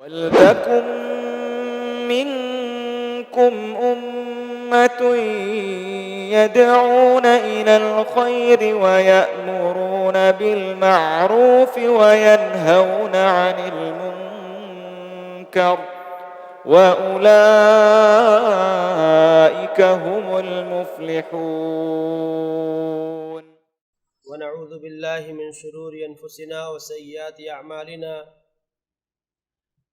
وَلْتَكُن مِّنكُمْ أُمَّةٌ يَدْعُونَ إِلَى الْخَيْرِ وَيَأْمُرُونَ بِالْمَعْرُوفِ وَيَنْهَوْنَ عَنِ الْمُنكَرِ وَأُولَئِكَ هُمُ الْمُفْلِحُونَ. ونعوذ باللہ من شرور انفسنا وسیئات اعمالنا،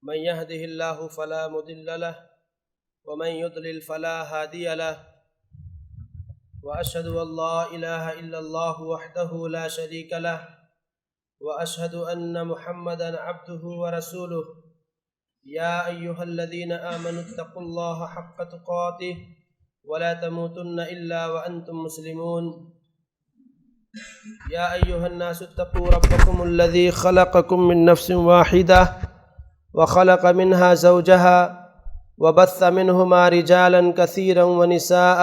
من يهده اللہ فلا مضل له ومن يضلل فلا هادي له، واشهد ان لا الہ الا اللہ وحدہ لا شریک له، واشهد ان محمدا عبدہ ورسولہ، یا ایہا الذین آمنوا اتقوا اللہ حق تقاته ولا تموتن الا وانتم مسلمون. يا أيها الناس اتقوا ربكم الذي خلقكم من نفس واحدة وخلق منها زوجها وبث منهما رجالا كثيرا ونساء،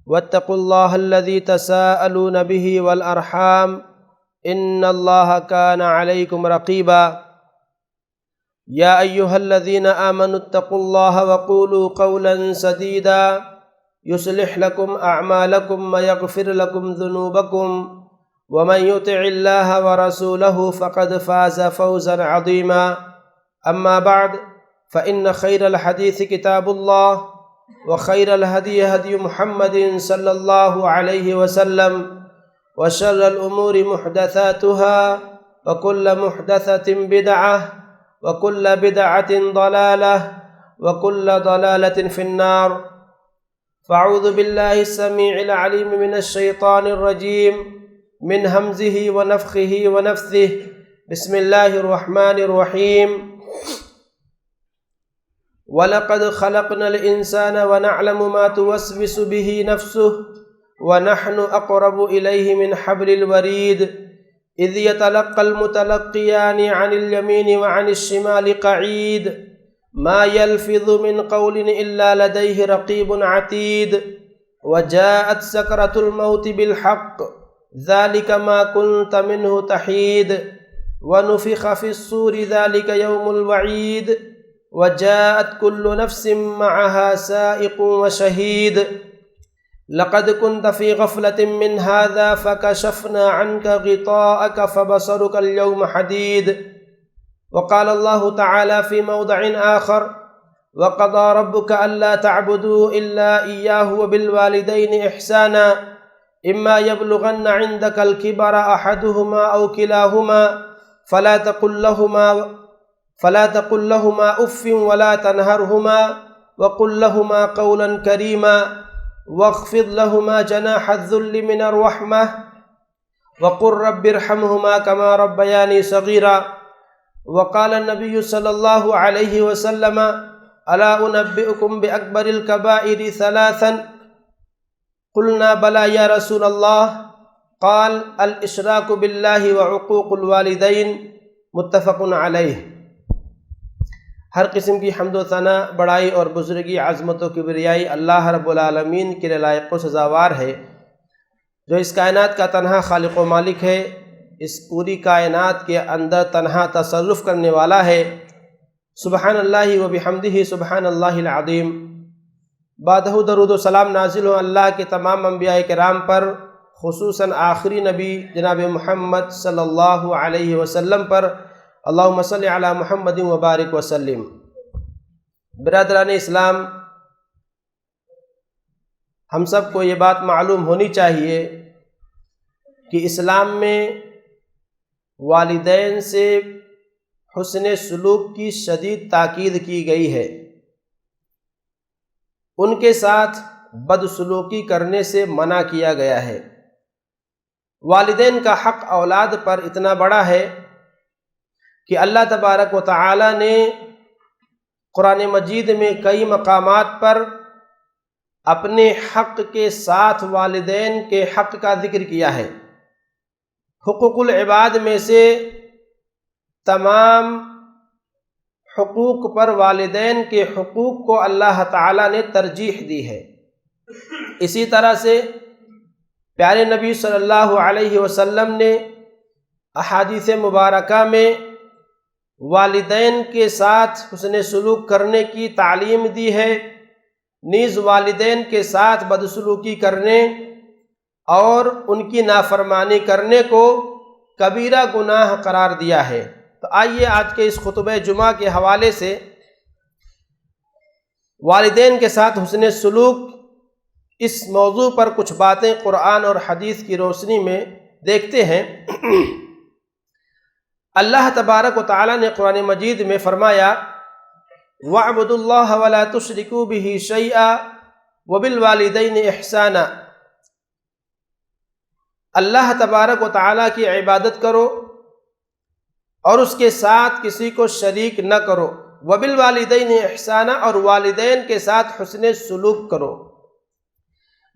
واتقوا الله الذي تساءلون به والأرحام إن الله كان عليكم رقيبا. يا أيها الذين آمنوا اتقوا الله وقولوا قولا سديدا يصلح لكم أعمالكم ويغفر لكم ذنوبكم، ومن يطع الله ورسوله فقد فاز فوزا عظيما. أما بعد، فإن خير الحديث كتاب الله، وخير الهدي هدي محمد صلى الله عليه وسلم، وشر الأمور محدثاتها، وكل محدثة بدعة، وكل بدعة ضلالة، وكل ضلالة في النار. فاعوذ باللہ السمیع العلیم من الشیطان الرجیم من ہمزہ ونفخہ ونفثہ. بسم اللہ الرحمن الرحیم. وَلَقَدْ خَلَقْنَا الْإِنسَانَ وَنَعْلَمُ مَا تُوَسْوِسُ بِهِ نَفْسُهُ وَنَحْنُ أَقْرَبُ إِلَيْهِ مِنْ حَبْلِ الْوَرِيدِ إِذْ يَتَلَقَّى الْمُتَلَقِّيَانِ عَنِ الْيَمِينِ وَعَنِ الشِّمَالِ قَعِيدٌ ما يلفظ من قول إلا لديه رقيب عتيد. وجاءت سكرة الموت بالحق ذلك ما كنت منه تحيد. ونفخ في الصور ذلك يوم الوعيد. وجاءت كل نفس معها سائق وشهيد. لقد كنت في غفلة من هذا فكشفنا عنك غطاءك فبصرك اليوم حديد. وقال الله تعالى في موضع آخر: وقضى ربك ألا تعبدوا إلا إياه وبالوالدين إحسانا إما يبلغن عندك الكبر أحدهما أو كلاهما فلا تقل لهما أف ولا تنهرهما وقل لهما قولا كريما واخفض لهما جناح الذل من الرحمة وقل رب ارحمهما كما ربياني صغيرا. وقال النبي صلى الله عليه وسلم: ألا أنبئكم بأكبر الكبائر ثلاثا؟ قلنا بلى يا رسول الله. قال: الإشراك بالله وعقوق الوالدين. متفق علیہ. ہر قسم کی حمد و ثنا، بڑائی اور بزرگی، عظمت و کبریائی اللہ رب العالمین کے لیے لائق و سزاوار ہے، جو اس کائنات کا تنہا خالق و مالک ہے، اس پوری کائنات کے اندر تنہا تصرف کرنے والا ہے. سبحان اللہ و بحمدہ سبحان اللہ العظیم. بعدہ درود و سلام نازل ہو اللہ کے تمام انبیاء کرام پر، خصوصاً آخری نبی جناب محمد صلی اللہ علیہ وسلم پر. اللہم صلی علی محمد وبارک وسلم. برادران اسلام، ہم سب کو یہ بات معلوم ہونی چاہیے کہ اسلام میں والدین سے حسن سلوک کی شدید تاکید کی گئی ہے. ان کے ساتھ بدسلوکی کرنے سے منع کیا گیا ہے. والدین کا حق اولاد پر اتنا بڑا ہے کہ اللہ تبارک و تعالی نے قرآن مجید میں کئی مقامات پر اپنے حق کے ساتھ والدین کے حق کا ذکر کیا ہے. حقوق العباد میں سے تمام حقوق پر والدین کے حقوق کو اللہ تعالی نے ترجیح دی ہے. اسی طرح سے پیارے نبی صلی اللہ علیہ وسلم نے احادیث مبارکہ میں والدین کے ساتھ حسن سلوک کرنے کی تعلیم دی ہے، نیز والدین کے ساتھ بدسلوکی کرنے اور ان کی نافرمانی کرنے کو کبیرہ گناہ قرار دیا ہے۔ تو آئیے آج کے اس خطبہ جمعہ کے حوالے سے والدین کے ساتھ حسن سلوک اس موضوع پر کچھ باتیں قرآن اور حدیث کی روشنی میں دیکھتے ہیں۔ اللہ تبارک و تعالیٰ نے قرآن مجید میں فرمایا وَاعْبُدُوا اللَّهَ وَلَا تُشْرِكُوا بِهِ شَيْئًا وَبِالْوَالِدَيْنِ إِحْسَانًا، اللہ تبارک و تعالیٰ کی عبادت کرو اور اس کے ساتھ کسی کو شریک نہ کرو، وَبِالْوَالِدَيْنِ إِحْسَانًا، اور والدین کے ساتھ حسن سلوک کرو۔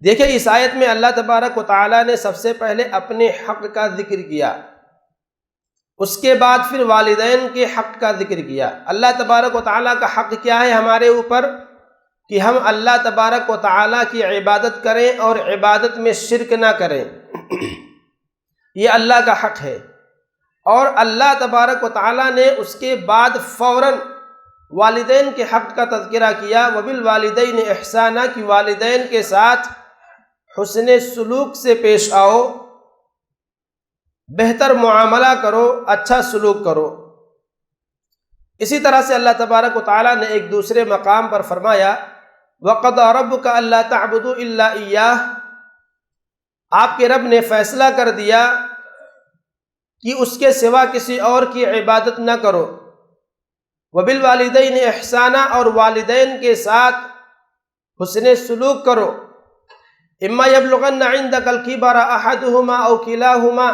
دیکھیں اس آیت میں اللہ تبارک و تعالیٰ نے سب سے پہلے اپنے حق کا ذکر کیا، اس کے بعد پھر والدین کے حق کا ذکر کیا۔ اللہ تبارک و تعالیٰ کا حق کیا ہے ہمارے اوپر؟ کہ ہم اللہ تبارک و تعالیٰ کی عبادت کریں اور عبادت میں شرک نہ کریں، یہ اللہ کا حق ہے۔ اور اللہ تبارک و تعالیٰ نے اس کے بعد فوراً والدین کے حق کا تذکرہ کیا، وَبِالْوَالِدَيْنِ إِحْسَانًا، کہ والدین کے ساتھ حسن سلوک سے پیش آؤ، بہتر معاملہ کرو، اچھا سلوک کرو۔ اسی طرح سے اللہ تبارک و تعالیٰ نے ایک دوسرے مقام پر فرمایا وَقَضَىٰ رَبُّكَ أَلَّا تَعْبُدُوا إِلَّا إِيَّاهُ، آپ کے رب نے فیصلہ کر دیا کہ اس کے سوا کسی اور کی عبادت نہ کرو، وَبِالْوَالِدَيْنِ إِحْسَانًا، اور والدین کے ساتھ حسن سلوک کرو۔ إِمَّا يَبْلُغَنَّ عِندَكَ الْكِبَرَ أَحَدُهُمَا أَوْ كِلَاهُمَا،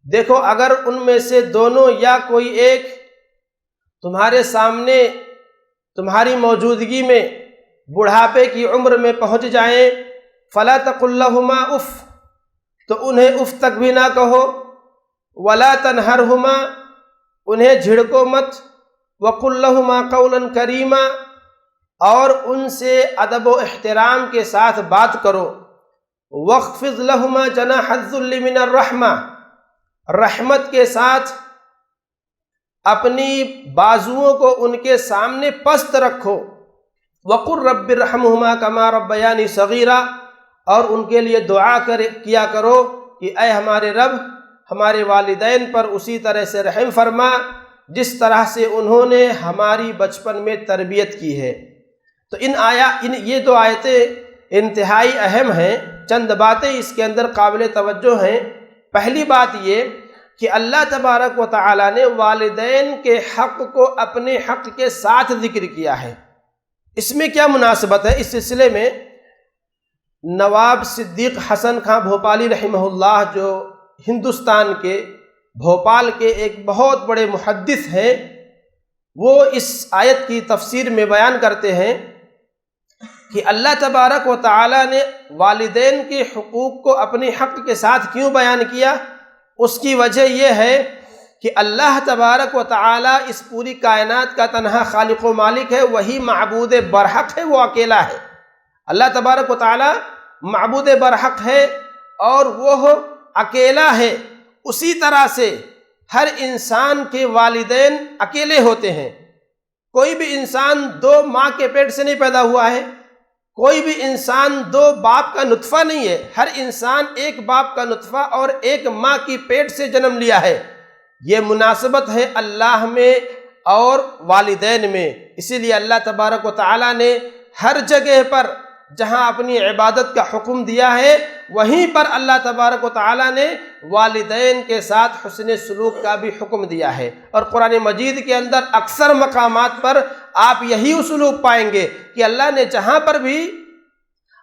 دیکھو اگر ان میں سے دونوں یا کوئی ایک تمہارے سامنے تمہاری موجودگی میں بڑھاپے کی عمر میں پہنچ جائیں، فَلَا تَقُل لَّهُمَا اُف، تو انہیں اف تک بھی نہ کہو، وَلَا تَنْهَرْهُمَا، انہیں جھڑکو مت، وَقُل لَّهُمَا قَوْلًا كَرِيمًا، اور ان سے ادب و احترام کے ساتھ بات کرو، وَاخْفِضْ لَهُمَا جَنَاحَ الذُّلِّ مِنَ الرَّحْمَةِ، رحمت کے ساتھ اپنی بازوؤں کو ان کے سامنے پست رکھو، وَقُلْ رَبِّ ارْحَمْهُمَا كَمَا رَبَّيَانِي صَغِيرًا، اور ان کے لیے دعا کیا کرو کہ اے ہمارے رب ہمارے والدین پر اسی طرح سے رحم فرما جس طرح سے انہوں نے ہماری بچپن میں تربیت کی ہے۔ تو یہ دو آیتیں انتہائی اہم ہیں، چند باتیں اس کے اندر قابل توجہ ہیں۔ پہلی بات یہ کہ اللہ تبارک و تعالیٰ نے والدین کے حق کو اپنے حق کے ساتھ ذکر کیا ہے۔ اس میں کیا مناسبت ہے؟ اس سلسلے میں نواب صدیق حسن خاں بھوپالی رحمہ اللہ، جو ہندوستان کے بھوپال کے ایک بہت بڑے محدث ہیں، وہ اس آیت کی تفسیر میں بیان کرتے ہیں کہ اللہ تبارک و تعالیٰ نے والدین کے حقوق کو اپنے حق کے ساتھ کیوں بیان کیا؟ اس کی وجہ یہ ہے کہ اللہ تبارک و تعالیٰ اس پوری کائنات کا تنہا خالق و مالک ہے، وہی معبود برحق ہے، وہ اکیلا ہے۔ اللہ تبارک و تعالیٰ معبود برحق ہے اور وہ اکیلا ہے۔ اسی طرح سے ہر انسان کے والدین اکیلے ہوتے ہیں۔ کوئی بھی انسان دو ماں کے پیٹ سے نہیں پیدا ہوا ہے، کوئی بھی انسان دو باپ کا نطفہ نہیں ہے، ہر انسان ایک باپ کا نطفہ اور ایک ماں کی پیٹ سے جنم لیا ہے۔ یہ مناسبت ہے اللہ میں اور والدین میں، اسی لیے اللہ تبارک و تعالیٰ نے ہر جگہ پر جہاں اپنی عبادت کا حکم دیا ہے وہیں پر اللہ تبارک و تعالیٰ نے والدین کے ساتھ حسن سلوک کا بھی حکم دیا ہے۔ اور قرآن مجید کے اندر اکثر مقامات پر آپ یہی اسلوب پائیں گے کہ اللہ نے جہاں پر بھی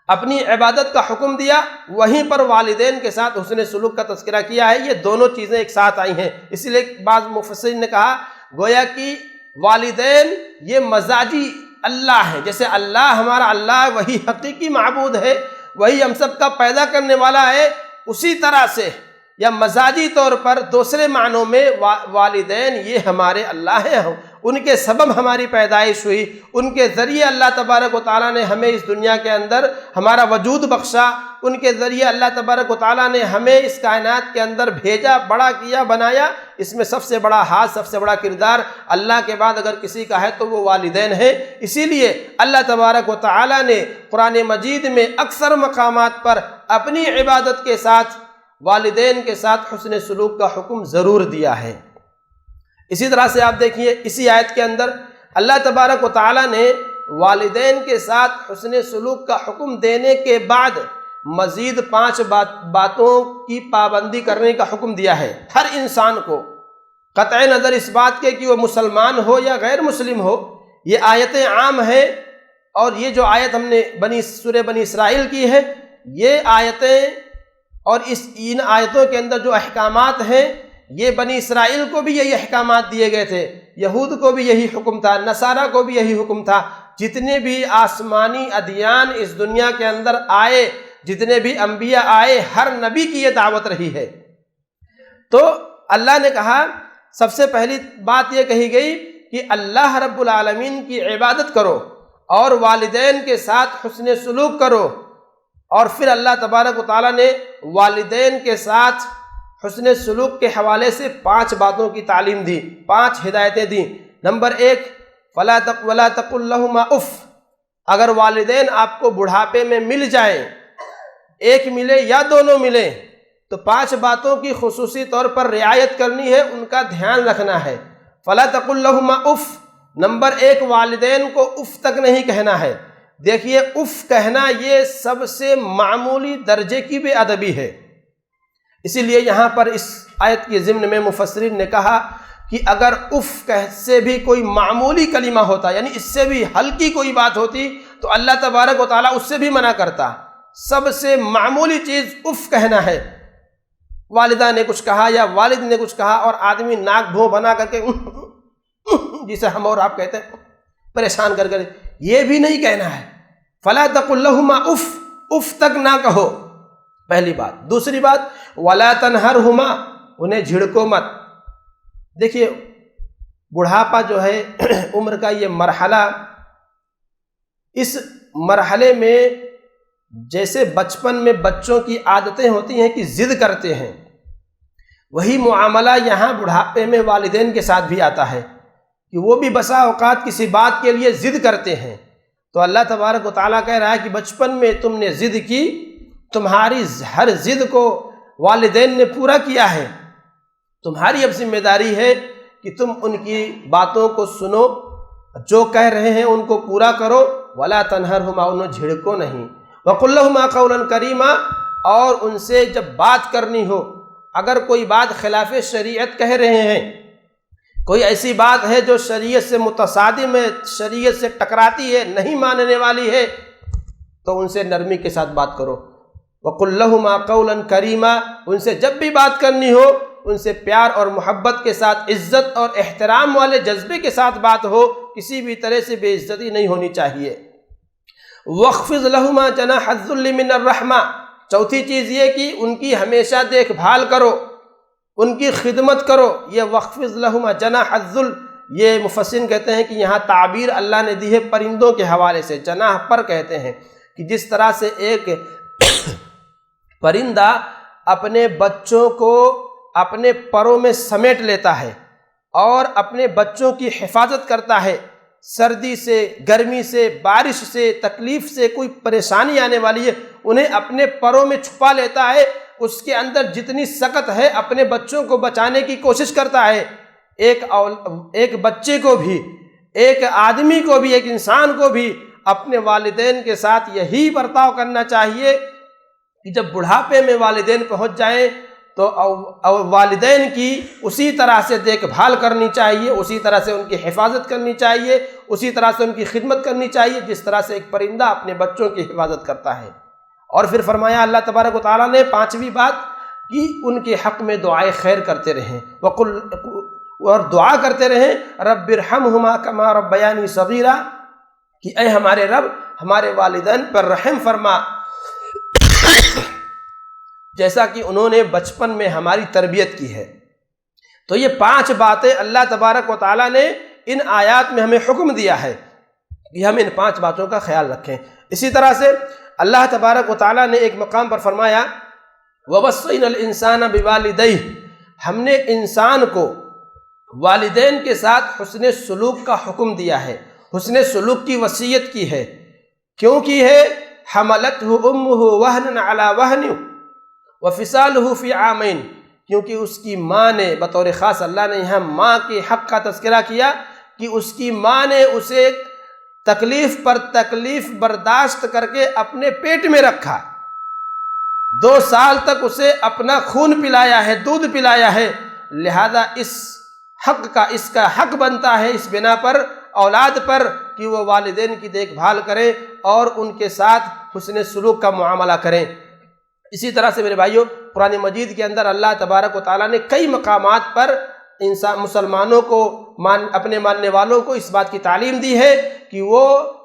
اپنی عبادت کا حکم دیا وہیں پر والدین کے ساتھ حسن سلوک کا تذکرہ کیا ہے۔ یہ دونوں چیزیں ایک ساتھ آئی ہیں، اس لیے بعض مفسرین نے کہا گویا کہ والدین یہ مزاجی اللہ ہے، جیسے اللہ ہمارا اللہ ہے، وہی حقیقی معبود ہے، وہی ہم سب کا پیدا کرنے والا ہے، اسی طرح سے یا مزاجی طور پر دوسرے معنوں میں والدین یہ ہمارے اللہ ہیں، ان کے سبب ہماری پیدائش ہوئی، ان کے ذریعے اللہ تبارک و تعالیٰ نے ہمیں اس دنیا کے اندر ہمارا وجود بخشا، ان کے ذریعے اللہ تبارک و تعالیٰ نے ہمیں اس کائنات کے اندر بھیجا، بڑا کیا، بنایا۔ اس میں سب سے بڑا ہاتھ، سب سے بڑا کردار اللہ کے بعد اگر کسی کا ہے تو وہ والدین ہیں۔ اسی لیے اللہ تبارک و تعالیٰ نے قرآن مجید میں اکثر مقامات پر اپنی عبادت کے ساتھ والدین کے ساتھ حسن سلوک کا حکم ضرور دیا ہے۔ اسی طرح سے آپ دیکھیے اسی آیت کے اندر اللہ تبارک و تعالیٰ نے والدین کے ساتھ حسن سلوک کا حکم دینے کے بعد مزید 5 باتوں کی پابندی کرنے کا حکم دیا ہے ہر انسان کو، قطع نظر اس بات کے کہ وہ مسلمان ہو یا غیر مسلم ہو۔ یہ آیتیں عام ہیں، اور یہ جو آیت ہم نے سورہ بنی اسرائیل کی ہے، یہ آیتیں اور ان آیتوں کے اندر جو احکامات ہیں، یہ بنی اسرائیل کو بھی یہی احکامات دیے گئے تھے، یہود کو بھی یہی حکم تھا، نصارہ کو بھی یہی حکم تھا۔ جتنے بھی آسمانی ادیان اس دنیا کے اندر آئے، جتنے بھی انبیاء آئے، ہر نبی کی یہ دعوت رہی ہے۔ تو اللہ نے کہا، سب سے پہلی بات یہ کہی گئی کہ اللہ رب العالمین کی عبادت کرو اور والدین کے ساتھ حسن سلوک کرو۔ اور پھر اللہ تبارک و تعالیٰ نے والدین کے ساتھ حسن سلوک کے حوالے سے 5 باتوں کی تعلیم دی، 5 ہدایتیں دیں۔ نمبر 1، وَلَا تَقُلْ لَهُمَا اُف۔ اگر والدین آپ کو بڑھاپے میں مل جائیں، ایک ملے یا دونوں ملیں، تو 5 باتوں کی خصوصی طور پر رعایت کرنی ہے، ان کا دھیان رکھنا ہے۔ فَلَا تَقُلْ لَهُمَا اُف۔ نمبر 1، والدین کو اف تک نہیں کہنا ہے۔ دیکھیے اف کہنا یہ سب سے معمولی درجے کی بے ادبی ہے۔ اسی لیے یہاں پر اس آیت کے ضمن میں مفسرین نے کہا کہ اگر اف سے بھی کوئی معمولی کلمہ ہوتا، یعنی اس سے بھی ہلکی کوئی بات ہوتی، تو اللہ تبارک و تعالیٰ اس سے بھی منع کرتا۔ سب سے معمولی چیز اف کہنا ہے۔ والدہ نے کچھ کہا یا والد نے کچھ کہا اور آدمی ناک بھوں بنا کر کے جسے ہم اور آپ کہتے ہیں، پریشان کر کر، یہ بھی نہیں کہنا ہے۔ فَلَا تَقُلْ لَهُمَا اف، اف تک نہ کہو، پہلی بات۔ دوسری بات، وَلَا تَنْهَرْهُمَا، انہیں جھڑکو مت۔ دیکھیے بڑھاپا جو ہے عمر کا یہ مرحلہ، اس مرحلے میں جیسے بچپن میں بچوں کی عادتیں ہوتی ہیں کہ ضد کرتے ہیں، وہی معاملہ یہاں بڑھاپے میں والدین کے ساتھ بھی آتا ہے کہ وہ بھی بسا اوقات کسی بات کے لیے ضد کرتے ہیں۔ تو اللہ تبارک و تعالیٰ کہہ رہا ہے کہ بچپن میں تم نے ضد کی، تمہاری ہر ضد کو والدین نے پورا کیا ہے، تمہاری اب ذمہ داری ہے کہ تم ان کی باتوں کو سنو، جو کہہ رہے ہیں ان کو پورا کرو۔ وَلَا تَنْهَرْهُمَا، انہیں جھڑکو نہیں۔ وَقُلْ لَهُمَا قَوْلًا كَرِيمًا، اور ان سے جب بات کرنی ہو، اگر کوئی بات خلاف شریعت کہہ رہے ہیں، کوئی ایسی بات ہے جو شریعت سے متصادم ہے، شریعت سے ٹکراتی ہے، نہیں ماننے والی ہے، تو ان سے نرمی کے ساتھ بات کرو۔ وَقُلْ لَهُمَا قَوْلًا كَرِيمًا، ان سے جب بھی بات کرنی ہو، ان سے پیار اور محبت کے ساتھ، عزت اور احترام والے جذبے کے ساتھ بات ہو، کسی بھی طرح سے بے عزتی نہیں ہونی چاہیے۔ وَاخْفِضْ لَهُمَا جَنَاحَ الذُّلِّ مِنَ الرَّحْمَةِ، چوتھی چیز یہ کہ ان کی ہمیشہ دیکھ بھال کرو، ان کی خدمت کرو۔ یہ وَاخْفِضْ لَهُمَا جَنَاحَ الذُّلِّ، یہ مفسرین کہتے ہیں کہ یہاں تعبیر اللہ نے دی ہے پرندوں کے حوالے سے، جناح پر کہتے ہیں کہ جس طرح سے ایک پرندہ اپنے بچوں کو اپنے پروں میں سمیٹ لیتا ہے اور اپنے بچوں کی حفاظت کرتا ہے، سردی سے، گرمی سے، بارش سے، تکلیف سے، کوئی پریشانی آنے والی ہے، انہیں اپنے پروں میں چھپا لیتا ہے، اس کے اندر جتنی سکت ہے اپنے بچوں کو بچانے کی کوشش کرتا ہے۔ ایک بچے کو بھی، ایک آدمی کو بھی، ایک انسان کو بھی اپنے والدین کے ساتھ یہی برتاؤ کرنا چاہیے کہ جب بڑھاپے میں والدین پہنچ جائیں تو والدین کی اسی طرح سے دیکھ بھال کرنی چاہیے، اسی طرح سے ان کی حفاظت کرنی چاہیے، اسی طرح سے ان کی خدمت کرنی چاہیے جس طرح سے ایک پرندہ اپنے بچوں کی حفاظت کرتا ہے۔ اور پھر فرمایا اللہ تبارک و تعالیٰ نے 5ویں بات کہ ان کے حق میں دعائے خیر کرتے رہیں، اور دعا کرتے رہیں رب ارحمہما کما ربیانی صغیرا، کہ اے ہمارے رب ہمارے والدین پر رحم فرما جیسا کہ انہوں نے بچپن میں ہماری تربیت کی ہے۔ تو یہ 5 باتیں اللہ تبارک و تعالیٰ نے ان آیات میں ہمیں حکم دیا ہے کہ ہم ان 5 باتوں کا خیال رکھیں۔ اسی طرح سے اللہ تبارک و تعالیٰ نے ایک مقام پر فرمایا وَوَصَّيْنَا الْإِنسَانَ بِوَالِدَيْهِ، ہم نے انسان کو والدین کے ساتھ حسن سلوک کا حکم دیا ہے، حسن سلوک کی وصیت کی ہے۔ کیوں کی ہے؟ حملتہ امہ وہنا علی وہن وفصالہ فی عامین، کیونکہ اس کی ماں نے، بطور خاص اللہ نے یہاں ماں کے حق کا تذکرہ کیا کہ اس کی ماں نے اسے تکلیف پر تکلیف برداشت کر کے اپنے پیٹ میں رکھا، 2 سال تک اسے اپنا خون پلایا ہے، دودھ پلایا ہے، لہذا اس کا حق بنتا ہے اس بنا پر اولاد پر کہ وہ والدین کی دیکھ بھال کریں اور ان کے ساتھ حسن سلوک کا معاملہ کریں۔ اسی طرح سے میرے بھائیوں، قرآن مجید کے اندر اللہ تبارک و تعالیٰ نے کئی مقامات پر مسلمانوں کو، اپنے ماننے والوں کو اس بات کی تعلیم دی ہے کہ وہ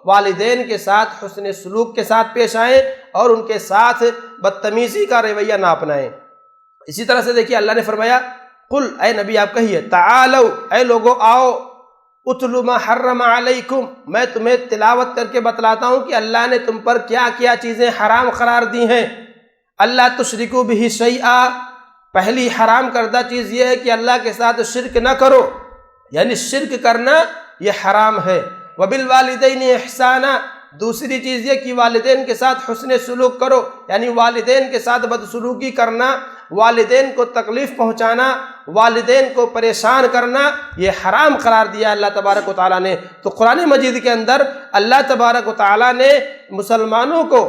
والدین کے ساتھ حسن سلوک کے ساتھ پیش آئیں اور ان کے ساتھ بدتمیزی کا رویہ نہ اپنائیں۔ اسی طرح سے دیکھیے اللہ نے فرمایا قل، اے نبی آپ کہیے، تعالو، اے لوگو آؤ، اتلو ما حرم علیکم، میں تمہیں تلاوت کر کے بتلاتا ہوں کہ اللہ نے تم پر کیا کیا چیزیں حرام قرار دی ہیں۔ اللہ تشرکو بہ شیئا، پہلی حرام کردہ چیز یہ ہے کہ اللہ کے ساتھ شرک نہ کرو، یعنی شرک کرنا یہ حرام ہے۔ وبالوالدین احسانا، دوسری چیز یہ کہ والدین کے ساتھ حسن سلوک کرو، یعنی والدین کے ساتھ بدسلوکی کرنا، والدین کو تکلیف پہنچانا، والدین کو پریشان کرنا، یہ حرام قرار دیا اللہ تبارک و تعالیٰ نے۔ تو قرآن مجید کے اندر اللہ تبارک و تعالیٰ نے مسلمانوں کو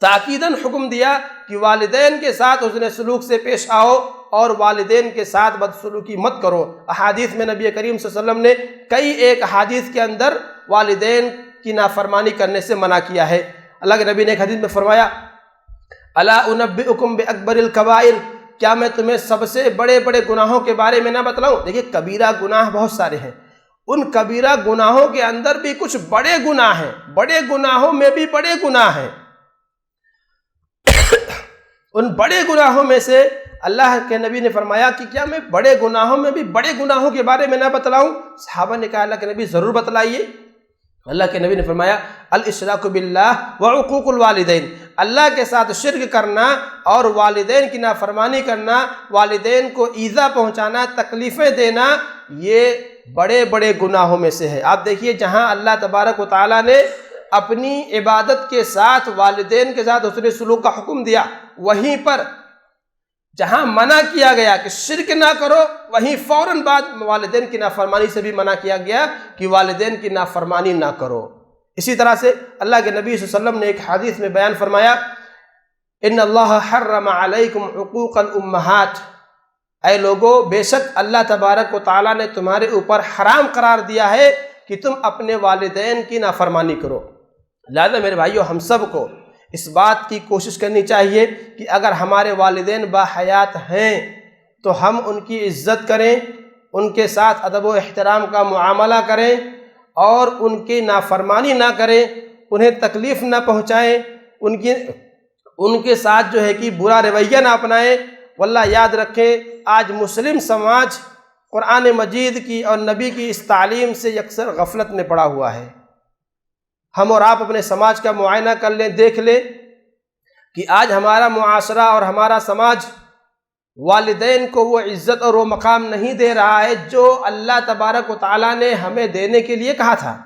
تاکیداً حکم دیا کہ والدین کے ساتھ حسن سلوک سے پیش آؤ اور والدین کے ساتھ بدسلوکی مت کرو۔ احادیث میں نبی کریم صلی اللہ علیہ وسلم نے کئی ایک احادیث کے اندر والدین کی نافرمانی کرنے سے منع کیا ہے۔ اللہ کے نبی نے ایک حدیث میں فرمایا الا انبئکم باکبر الکبائر، کیا میں تمہیں سب سے بڑے بڑے گناہوں کے بارے میں نہ بتلاؤں؟ دیکھیے کبیرہ گناہ بہت سارے ہیں، ان کبیرہ گناہوں کے اندر بھی کچھ بڑے گناہ ہیں، بڑے گناہوں میں بھی بڑے گناہ ہیں۔ ان بڑے گناہوں میں سے اللہ کے نبی نے فرمایا کہ کیا میں بڑے گناہوں میں بھی بڑے گناہوں کے بارے میں نہ بتلاؤں؟ صحابہ نے کہا اللہ کے نبی ضرور بتلائیے۔ اللہ کے نبی نے فرمایا الاشراک باللہ وعقوق الوالدین، اللہ کے ساتھ شرک کرنا اور والدین کی نافرمانی کرنا، والدین کو ایذا پہنچانا، تکلیفیں دینا، یہ بڑے بڑے گناہوں میں سے ہے۔ آپ دیکھیے جہاں اللہ تبارک و تعالیٰ نے اپنی عبادت کے ساتھ والدین کے ساتھ حسن سلوک کا حکم دیا، وہیں پر جہاں منع کیا گیا کہ شرک نہ کرو، وہیں فوراً بعد والدین کی نافرمانی سے بھی منع کیا گیا کہ والدین کی نافرمانی نہ کرو۔ اسی طرح سے اللہ کے نبی صلی اللہ علیہ وسلم نے ایک حدیث میں بیان فرمایا ان اللہ حرم علیکم حقوق الامہات، اے لوگو بے شک اللہ تبارک و تعالیٰ نے تمہارے اوپر حرام قرار دیا ہے کہ تم اپنے والدین کی نافرمانی کرو۔ لہذا میرے بھائیو، ہم سب کو اس بات کی کوشش کرنی چاہیے کہ اگر ہمارے والدین باحیات ہیں تو ہم ان کی عزت کریں، ان کے ساتھ ادب و احترام کا معاملہ کریں اور ان کی نافرمانی نہ کریں، انہیں تکلیف نہ پہنچائیں، ان کے ساتھ جو ہے کہ برا رویہ نہ اپنائیں۔ واللہ یاد رکھیں، آج مسلم سماج قرآن مجید کی اور نبی کی اس تعلیم سے یکسر غفلت میں پڑا ہوا ہے۔ ہم اور آپ اپنے سماج کا معائنہ کر لیں، دیکھ لیں کہ آج ہمارا معاشرہ اور ہمارا سماج والدین کو وہ عزت اور وہ مقام نہیں دے رہا ہے جو اللہ تبارک و تعالیٰ نے ہمیں دینے کے لیے کہا تھا۔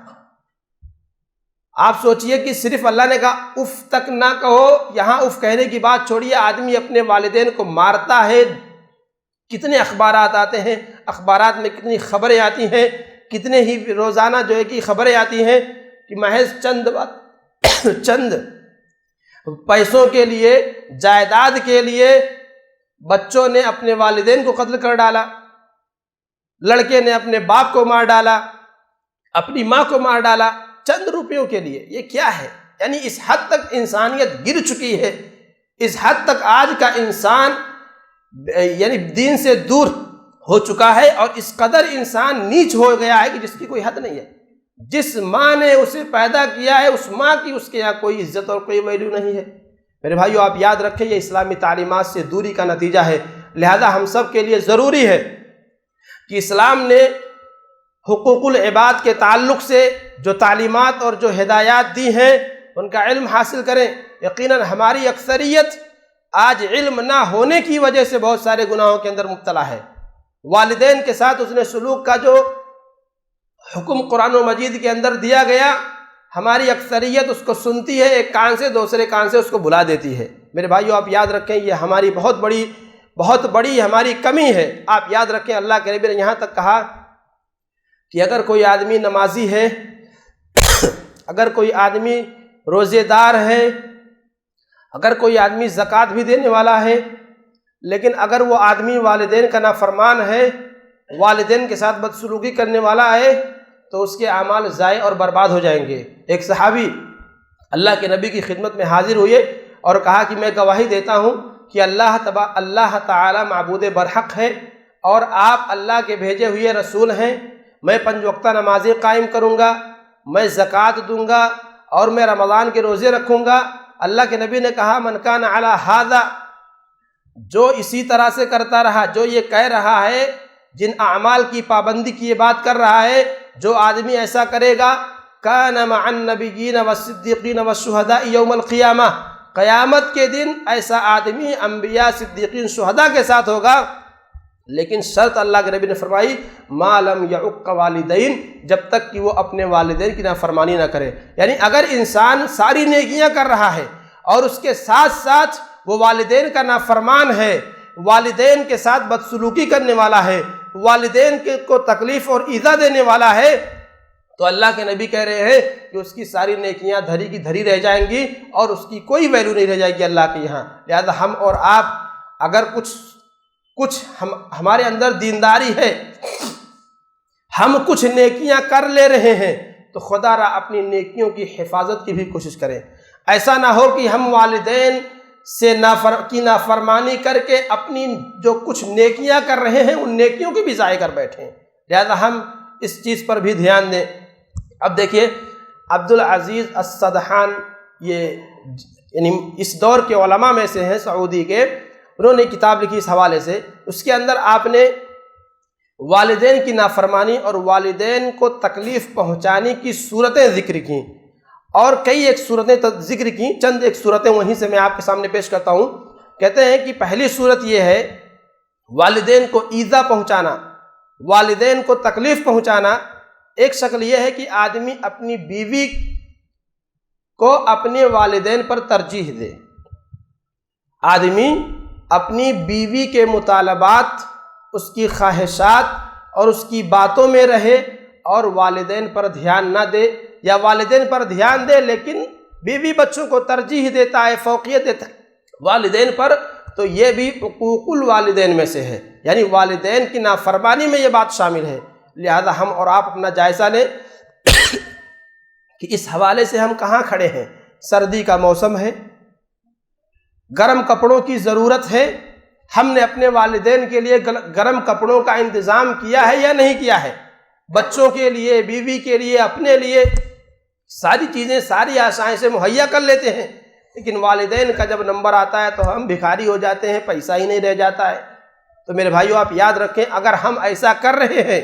آپ سوچئے کہ صرف اللہ نے کہا اف تک نہ کہو، یہاں اف کہنے کی بات چھوڑیے، آدمی اپنے والدین کو مارتا ہے۔ کتنے اخبارات آتے ہیں، اخبارات میں کتنی خبریں آتی ہیں، کتنے ہی روزانہ جو ہے کہ خبریں آتی ہیں کہ محض چند پیسوں کے لیے، جائیداد کے لیے بچوں نے اپنے والدین کو قتل کر ڈالا، لڑکے نے اپنے باپ کو مار ڈالا، اپنی ماں کو مار ڈالا، چند روپیوں کے لیے۔ یہ کیا ہے؟ یعنی اس حد تک انسانیت گر چکی ہے، اس حد تک آج کا انسان یعنی دین سے دور ہو چکا ہے اور اس قدر انسان نیچ ہو گیا ہے کہ جس کی کوئی حد نہیں ہے۔ جس ماں نے اسے پیدا کیا ہے اس ماں کی اس کے یہاں کوئی عزت اور کوئی ویلیو نہیں ہے۔ میرے بھائیو، آپ یاد رکھیں یہ اسلامی تعلیمات سے دوری کا نتیجہ ہے۔ لہذا ہم سب کے لیے ضروری ہے کہ اسلام نے حقوق العباد کے تعلق سے جو تعلیمات اور جو ہدایات دی ہیں ان کا علم حاصل کریں، یقیناً ہماری اکثریت آج علم نہ ہونے کی وجہ سے بہت سارے گناہوں کے اندر مبتلا ہے۔ والدین کے ساتھ اس نے سلوک کا جو حکم قرآن و مجید کے اندر دیا گیا، ہماری اکثریت اس کو سنتی ہے، ایک کان سے دوسرے کان سے اس کو بھلا دیتی ہے۔ میرے بھائیو، آپ یاد رکھیں یہ ہماری بہت بڑی ہماری کمی ہے۔ آپ یاد رکھیں اللہ کے نبی نے یہاں تک کہا کہ اگر کوئی آدمی نمازی ہے، اگر کوئی آدمی روزے دار ہے، اگر کوئی آدمی زکوٰۃ بھی دینے والا ہے، لیکن اگر وہ آدمی والدین کا نافرمان ہے، والدین کے ساتھ بدسلوکی کرنے والا ہے، تو اس کے اعمال ضائع اور برباد ہو جائیں گے۔ ایک صحابی اللہ کے نبی کی خدمت میں حاضر ہوئے اور کہا کہ میں گواہی دیتا ہوں کہ اللہ تعالی معبود برحق ہے اور آپ اللہ کے بھیجے ہوئے رسول ہیں۔ میں 5 وقتہ نمازیں قائم کروں گا، میں زکوٰۃ دوں گا اور میں رمضان کے روزے رکھوں گا۔ اللہ کے نبی نے کہا من کان علی ھذا، جو اسی طرح سے کرتا رہا، جو یہ کہہ رہا ہے، جن اعمال کی پابندی کی یہ بات کر رہا ہے، جو آدمی ایسا کرے گا کان مع النبیین والصدیقین والشہداء یوم القیامہ، قیامت کے دن ایسا آدمی انبیاء، صدیقین، شہداء کے ساتھ ہوگا، لیکن شرط اللہ کے نبی نے فرمائی ما لم یعق والدین، جب تک کہ وہ اپنے والدین کی نافرمانی نہ کرے۔ یعنی اگر انسان ساری نیکیاں کر رہا ہے اور اس کے ساتھ ساتھ وہ والدین کا نافرمان ہے، والدین کے ساتھ بدسلوکی کرنے والا ہے، والدین کو تکلیف اور ایذا دینے والا ہے، تو اللہ کے نبی کہہ رہے ہیں کہ اس کی ساری نیکیاں دھری کی دھری رہ جائیں گی اور اس کی کوئی ویلیو نہیں رہ جائے گی اللہ کے یہاں۔ لہذا ہم اور آپ اگر کچھ ہمارے اندر دینداری ہے، ہم کچھ نیکیاں کر لے رہے ہیں، تو خدا را اپنی نیکیوں کی حفاظت کی بھی کوشش کریں۔ ایسا نہ ہو کہ ہم والدین سے نافرمانی کر کے اپنی جو کچھ نیکیاں کر رہے ہیں ان نیکیوں کی بھی ضائع کر بیٹھیں۔ لہذا ہم اس چیز پر بھی دھیان دیں۔ اب دیکھیے عبدالعزیز السدحان، یعنی اس دور کے علماء میں سے ہیں سعودی کے، انہوں نے کتاب لکھی اس حوالے سے، اس کے اندر آپ نے والدین کی نافرمانی اور والدین کو تکلیف پہنچانے کی صورتیں ذکر کیں اور کئی ایک صورتیں ذکر کیں، چند ایک صورتیں وہیں سے میں آپ کے سامنے پیش کرتا ہوں۔ کہتے ہیں کہ پہلی صورت یہ ہے والدین کو ایذا پہنچانا، والدین کو تکلیف پہنچانا۔ ایک شکل یہ ہے کہ آدمی اپنی بیوی کو اپنے والدین پر ترجیح دے، آدمی اپنی بیوی کے مطالبات، اس کی خواہشات اور اس کی باتوں میں رہے اور والدین پر دھیان نہ دے، یا والدین پر دھیان دے لیکن بیوی بچوں کو ترجیح دیتا ہے، فوقیت دیتا ہے والدین پر، تو یہ بھی حقوق الوالدین میں سے ہے، یعنی والدین کی نافرمانی میں یہ بات شامل ہے۔ لہذا ہم اور آپ اپنا جائزہ لیں کہ اس حوالے سے ہم کہاں کھڑے ہیں۔ سردی کا موسم ہے، گرم کپڑوں کی ضرورت ہے، ہم نے اپنے والدین کے لیے گرم کپڑوں کا انتظام کیا ہے یا نہیں کیا ہے؟ بچوں کے لیے، بیوی کے لیے، اپنے لیے ساری چیزیں، ساری آسائیں سے مہیا کر لیتے ہیں، لیکن والدین کا جب نمبر آتا ہے تو ہم بھکاری ہو جاتے ہیں، پیسہ ہی نہیں رہ جاتا ہے۔ تو میرے بھائیو آپ یاد رکھیں، اگر ہم ایسا کر رہے ہیں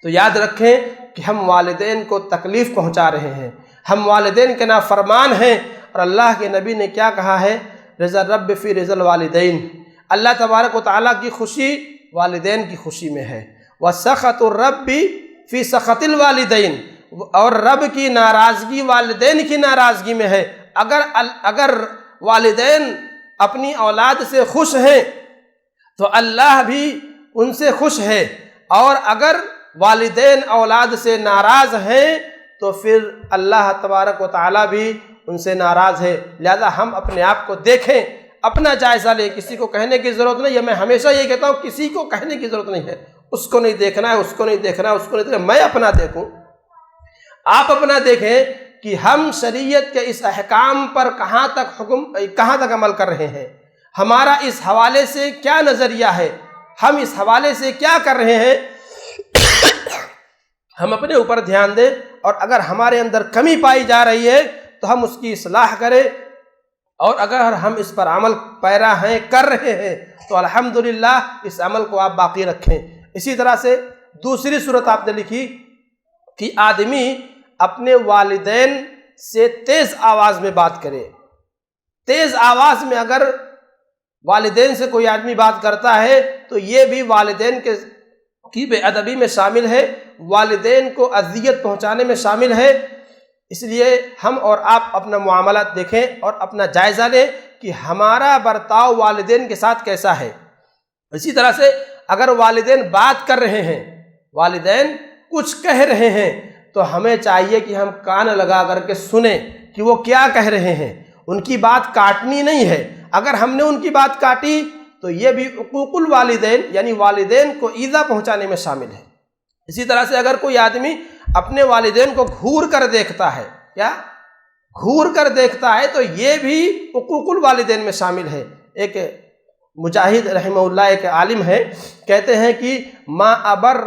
تو یاد رکھیں کہ ہم والدین کو تکلیف پہنچا رہے ہیں، ہم والدین کے نافرمان ہیں، اور اللہ کے نبی نے کیا کہا ہے؟ رضا الرب فی رضا الوالدین، اللہ تبارک و تعالیٰ کی خوشی والدین کی خوشی میں ہے، وسخط الرب فی سخط الوالدین، اور رب کی ناراضگی والدین کی ناراضگی میں ہے۔ اگر والدین اپنی اولاد سے خوش ہیں تو اللہ بھی ان سے خوش ہے، اور اگر والدین اولاد سے ناراض ہیں تو پھر اللہ تبارک و تعالیٰ بھی ان سے ناراض ہے۔ لہذا ہم اپنے آپ کو دیکھیں، اپنا جائزہ لیں، کسی کو کہنے کی ضرورت نہیں ہے۔ میں ہمیشہ یہ کہتا ہوں کسی کو کہنے کی ضرورت نہیں ہے، اس کو نہیں دیکھنا ہے، اس کو نہیں دیکھنا ہے، اس کو نہیں دیکھنا ہے، میں اپنا دیکھوں، آپ اپنا دیکھیں کہ ہم شریعت کے اس احکام پر کہاں تک عمل کر رہے ہیں، ہمارا اس حوالے سے کیا نظریہ ہے، ہم اس حوالے سے کیا کر رہے ہیں۔ ہم اپنے اوپر دھیان دیں، اور اگر ہمارے اندر کمی پائی جا رہی ہے تو ہم اس کی اصلاح کریں، اور اگر ہم اس پر عمل پیرا ہیں، کر رہے ہیں، تو الحمدللہ اس عمل کو آپ باقی رکھیں۔ اسی طرح سے دوسری صورت آپ نے لکھی کہ آدمی اپنے والدین سے تیز آواز میں بات کرے، تیز آواز میں اگر والدین سے کوئی آدمی بات کرتا ہے تو یہ بھی والدین کی بے ادبی میں شامل ہے، والدین کو اذیت پہنچانے میں شامل ہے۔ اس لیے ہم اور آپ اپنا معاملات دیکھیں اور اپنا جائزہ لیں کہ ہمارا برتاؤ والدین کے ساتھ کیسا ہے۔ اسی طرح سے اگر والدین بات کر رہے ہیں، والدین کچھ کہہ رہے ہیں، تو ہمیں چاہیے کہ ہم کان لگا کر کے سنیں کہ وہ کیا کہہ رہے ہیں۔ ان کی بات کاٹنی نہیں ہے، اگر ہم نے ان کی بات کاٹی تو یہ بھی حقوق الوالدین یعنی والدین کو ایذا پہنچانے میں شامل ہے۔ اسی طرح سے اگر کوئی آدمی اپنے والدین کو گھور کر دیکھتا ہے، کیا گھور کر دیکھتا ہے، تو یہ بھی حقوق الوالدین میں شامل ہے۔ ایک مجاہد رحمہ اللہ ایک عالم ہے، کہتے ہیں کہ ما ابر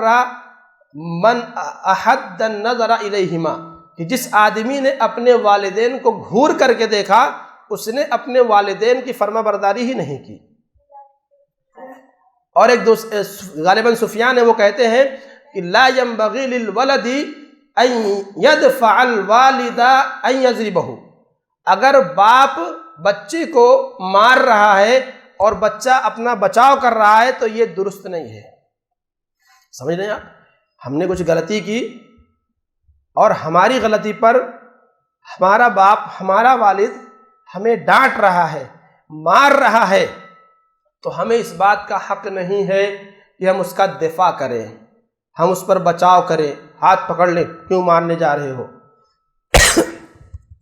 من احد النظر الیہما، کہ جس آدمی نے اپنے والدین کو گھور کر کے دیکھا اس نے اپنے والدین کی فرما برداری ہی نہیں کی۔ اور ایک غالباً سفیان ہے، وہ کہتے ہیں کہ لا ينبغي للولد ان يدفع الوالد ان يضربه، اگر باپ بچے کو مار رہا ہے اور بچہ اپنا بچاؤ کر رہا ہے تو یہ درست نہیں ہے۔ سمجھ رہے ہیں آپ؟ ہم نے کچھ غلطی کی اور ہماری غلطی پر ہمارا باپ ہمارا والد ہمیں ڈانٹ رہا ہے، مار رہا ہے، تو ہمیں اس بات کا حق نہیں ہے کہ ہم اس کا دفاع کریں، ہم اس پر بچاؤ کریں، ہاتھ پکڑ لیں، کیوں مارنے جا رہے ہو،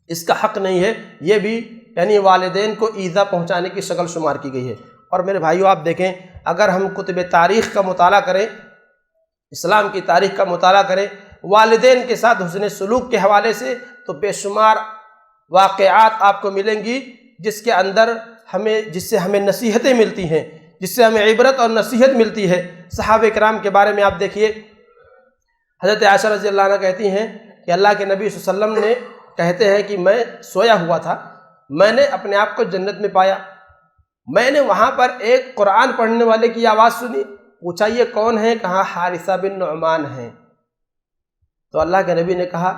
اس کا حق نہیں ہے۔ یہ بھی یعنی والدین کو ایذا پہنچانے کی شکل شمار کی گئی ہے۔ اور میرے بھائیو آپ دیکھیں، اگر ہم کتب تاریخ کا مطالعہ کریں، اسلام کی تاریخ کا مطالعہ کریں، والدین کے ساتھ حسن سلوک کے حوالے سے تو بے شمار واقعات آپ کو ملیں گی جس کے اندر جس سے ہمیں نصیحتیں ملتی ہیں، جس سے ہمیں عبرت اور نصیحت ملتی ہے۔ صحابہ کرام کے بارے میں آپ دیکھیے، حضرت عائشہ رضی اللہ عنہ کہتی ہیں کہ اللہ کے نبی صلی اللہ علیہ وسلم نے کہتے ہیں کہ میں سویا ہوا تھا، میں نے اپنے آپ کو جنت میں پایا، میں نے وہاں پر ایک قرآن پڑھنے والے کی آواز سنی، پوچھا یہ کون ہے؟ کہا حارثہ بن نعمان ہیں۔ تو اللہ کے نبی نے کہا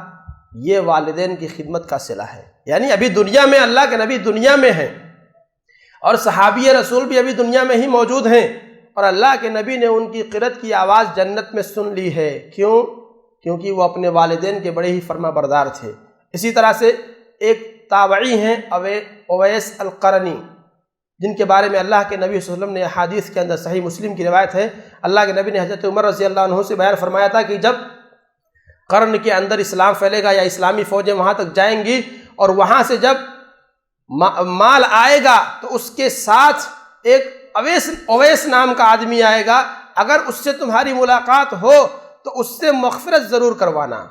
یہ والدین کی خدمت کا صلہ ہے، یعنی ابھی دنیا میں اللہ کے نبی دنیا میں ہیں اور صحابی رسول بھی ابھی دنیا میں ہی موجود ہیں، اور اللہ کے نبی نے ان کی قرت کی آواز جنت میں سن لی ہے۔ کیوں؟ کیونکہ وہ اپنے والدین کے بڑے ہی فرما بردار تھے۔ اسی طرح سے ایک تابعی ہیں اویس القرنی، جن کے بارے میں اللہ کے نبی صلی اللہ علیہ وسلم نے احادیث کے اندر صحیح مسلم کی روایت ہے، اللہ کے نبی نے حضرت عمر رضی اللہ عنہ سے بیان فرمایا تھا کہ جب قرن کے اندر اسلام پھیلے گا یا اسلامی فوجیں وہاں تک جائیں گی اور وہاں سے جب مال آئے گا تو اس کے ساتھ ایک اویس نام کا آدمی آئے گا، اگر اس سے تمہاری ملاقات ہو تو اس سے مغفرت ضرور کروانا،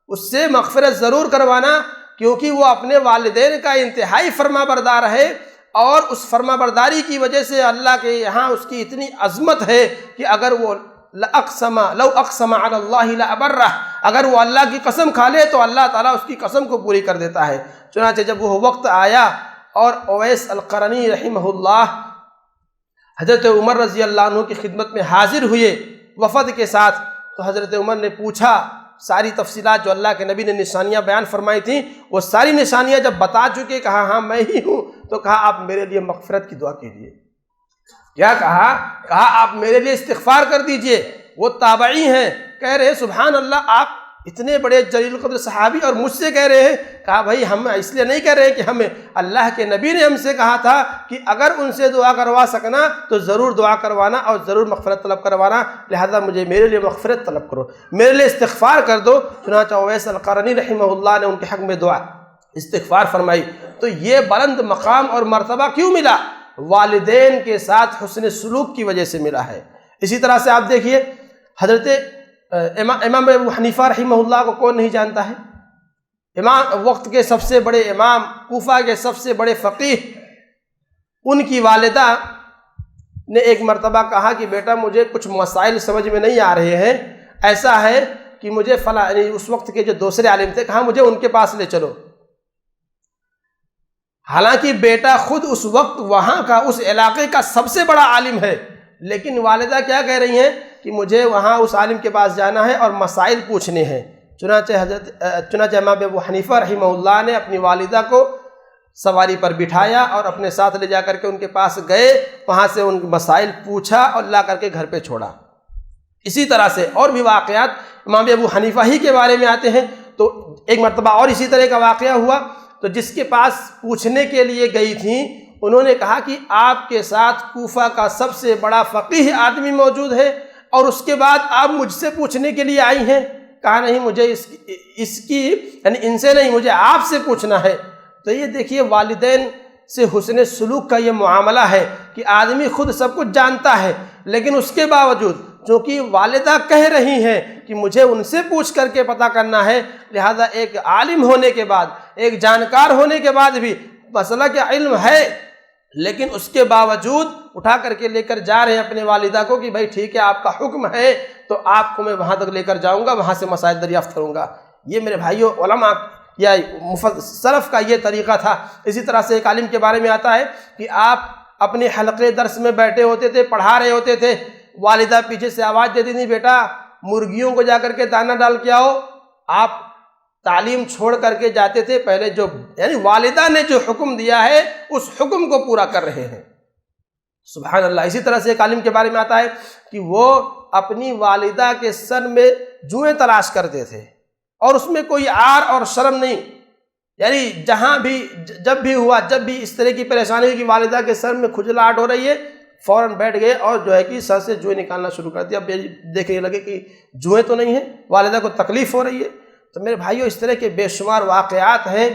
اس سے مغفرت ضرور کروانا، کیونکہ وہ اپنے والدین کا انتہائی فرما بردار ہے، اور اس فرما برداری کی وجہ سے اللہ کے یہاں اس کی اتنی عظمت ہے کہ اگر وہ لو اقسم علی اللہ لابرہ، اگر وہ اللہ کی قسم کھا لے تو اللہ تعالیٰ اس کی قسم کو پوری کر دیتا ہے۔ چنانچہ جب وہ وقت آیا اور اویس القرنی رحمہ اللہ حضرت عمر رضی اللہ عنہ کی خدمت میں حاضر ہوئے وفد کے ساتھ، تو حضرت عمر نے پوچھا ساری تفصیلات جو اللہ کے نبی نے نشانیاں بیان فرمائی تھیں، وہ ساری نشانیاں جب بتا چکے، کہا ہاں میں ہی ہوں، تو کہا آپ میرے لیے مغفرت کی دعا کیجیے۔ کیا کہا آپ میرے لیے استغفار کر دیجئے۔ وہ تابعی ہیں، کہہ رہے سبحان اللہ، آپ اتنے بڑے جلیل القدر صحابی اور مجھ سے کہہ رہے ہیں۔ کہا بھائی ہم اس لیے نہیں کہہ رہے کہ ہمیں اللہ کے نبی نے ہم سے کہا تھا کہ اگر ان سے دعا کروا سکنا تو ضرور دعا کروانا اور ضرور مغفرت طلب کروانا، لہذا میرے لیے مغفرت طلب کرو، میرے لیے استغفار کر دو۔ چنانچہ اویس القرنی رحمہ اللہ نے ان کے حق میں دعا استغفار فرمائی۔ تو یہ بلند مقام اور مرتبہ کیوں ملا؟ والدین کے ساتھ حسن سلوک کی وجہ سے ملا ہے۔ اسی طرح سے آپ دیکھیے حضرت امام ابو حنیفہ رحمہ اللہ کو کون نہیں جانتا ہے؟ امام وقت کے سب سے بڑے امام، کوفہ کے سب سے بڑے فقیہ، ان کی والدہ نے ایک مرتبہ کہا کہ بیٹا مجھے کچھ مسائل سمجھ میں نہیں آ رہے ہیں، ایسا ہے کہ مجھے فلاں، اس وقت کے جو دوسرے عالم تھے، کہا مجھے ان کے پاس لے چلو۔ حالانکہ بیٹا خود اس وقت وہاں کا، اس علاقے کا سب سے بڑا عالم ہے، لیکن والدہ کیا کہہ رہی ہیں کہ مجھے وہاں اس عالم کے پاس جانا ہے اور مسائل پوچھنے ہیں۔ چنانچہ امام ابو حنیفہ رحمہ اللہ نے اپنی والدہ کو سواری پر بٹھایا اور اپنے ساتھ لے جا کر کے ان کے پاس گئے، وہاں سے ان کے مسائل پوچھا اور لا کر کے گھر پہ چھوڑا۔ اسی طرح سے اور بھی واقعات امام ابو حنیفہ ہی کے بارے میں آتے ہیں۔ تو ایک مرتبہ اور اسی طرح کا واقعہ ہوا، تو جس کے پاس پوچھنے کے لیے گئی تھیں انہوں نے کہا کہ آپ کے ساتھ کوفہ کا سب سے بڑا فقیہ آدمی موجود ہے اور اس کے بعد آپ مجھ سے پوچھنے کے لیے آئی ہیں۔ کہا نہیں، مجھے اس کی یعنی ان سے نہیں، مجھے آپ سے پوچھنا ہے۔ تو یہ دیکھیے والدین سے حسن سلوک کا یہ معاملہ ہے کہ آدمی خود سب کچھ جانتا ہے، لیکن اس کے باوجود چونکہ والدہ کہہ رہی ہیں کہ مجھے ان سے پوچھ کر کے پتہ کرنا ہے، لہذا ایک عالم ہونے کے بعد، ایک جانکار ہونے کے بعد بھی مسئلہ کا علم ہے، لیکن اس کے باوجود اٹھا کر کے لے کر جا رہے ہیں اپنے والدہ کو کہ بھائی ٹھیک ہے آپ کا حکم ہے تو آپ کو میں وہاں تک لے کر جاؤں گا، وہاں سے مسائل دریافت کروں گا۔ یہ میرے بھائیوں علماء یا سلف کا یہ طریقہ تھا۔ اسی طرح سے ایک عالم کے بارے میں آتا ہے کہ آپ اپنے حلقے درس میں بیٹھے ہوتے تھے، پڑھا رہے ہوتے تھے، والدہ پیچھے سے آواز دیتی تھی بیٹا مرغیوں کو جا کر کے دانہ ڈال کے آؤ۔ آپ تعلیم چھوڑ کر کے جاتے تھے، پہلے جو یعنی والدہ نے جو حکم دیا ہے اس حکم کو پورا کر رہے ہیں۔ سبحان اللہ۔ اسی طرح سے ایک عالم کے بارے میں آتا ہے کہ وہ اپنی والدہ کے سر میں جوئیں تلاش کرتے تھے اور اس میں کوئی عار اور شرم نہیں، یعنی جہاں بھی جب بھی ہوا، جب بھی اس طرح کی پریشانی ہوئی کہ والدہ کے سر میں کھجلاہٹ ہو رہی ہے، فوراً بیٹھ گئے اور جو ہے کہ سر سے جوئیں نکالنا شروع کر دیا۔ اب دیکھنے لگے کہ جوئیں تو نہیں ہیں، والدہ کو تکلیف ہو رہی ہے۔ تو میرے بھائیوں اس طرح کے بے شمار واقعات ہیں،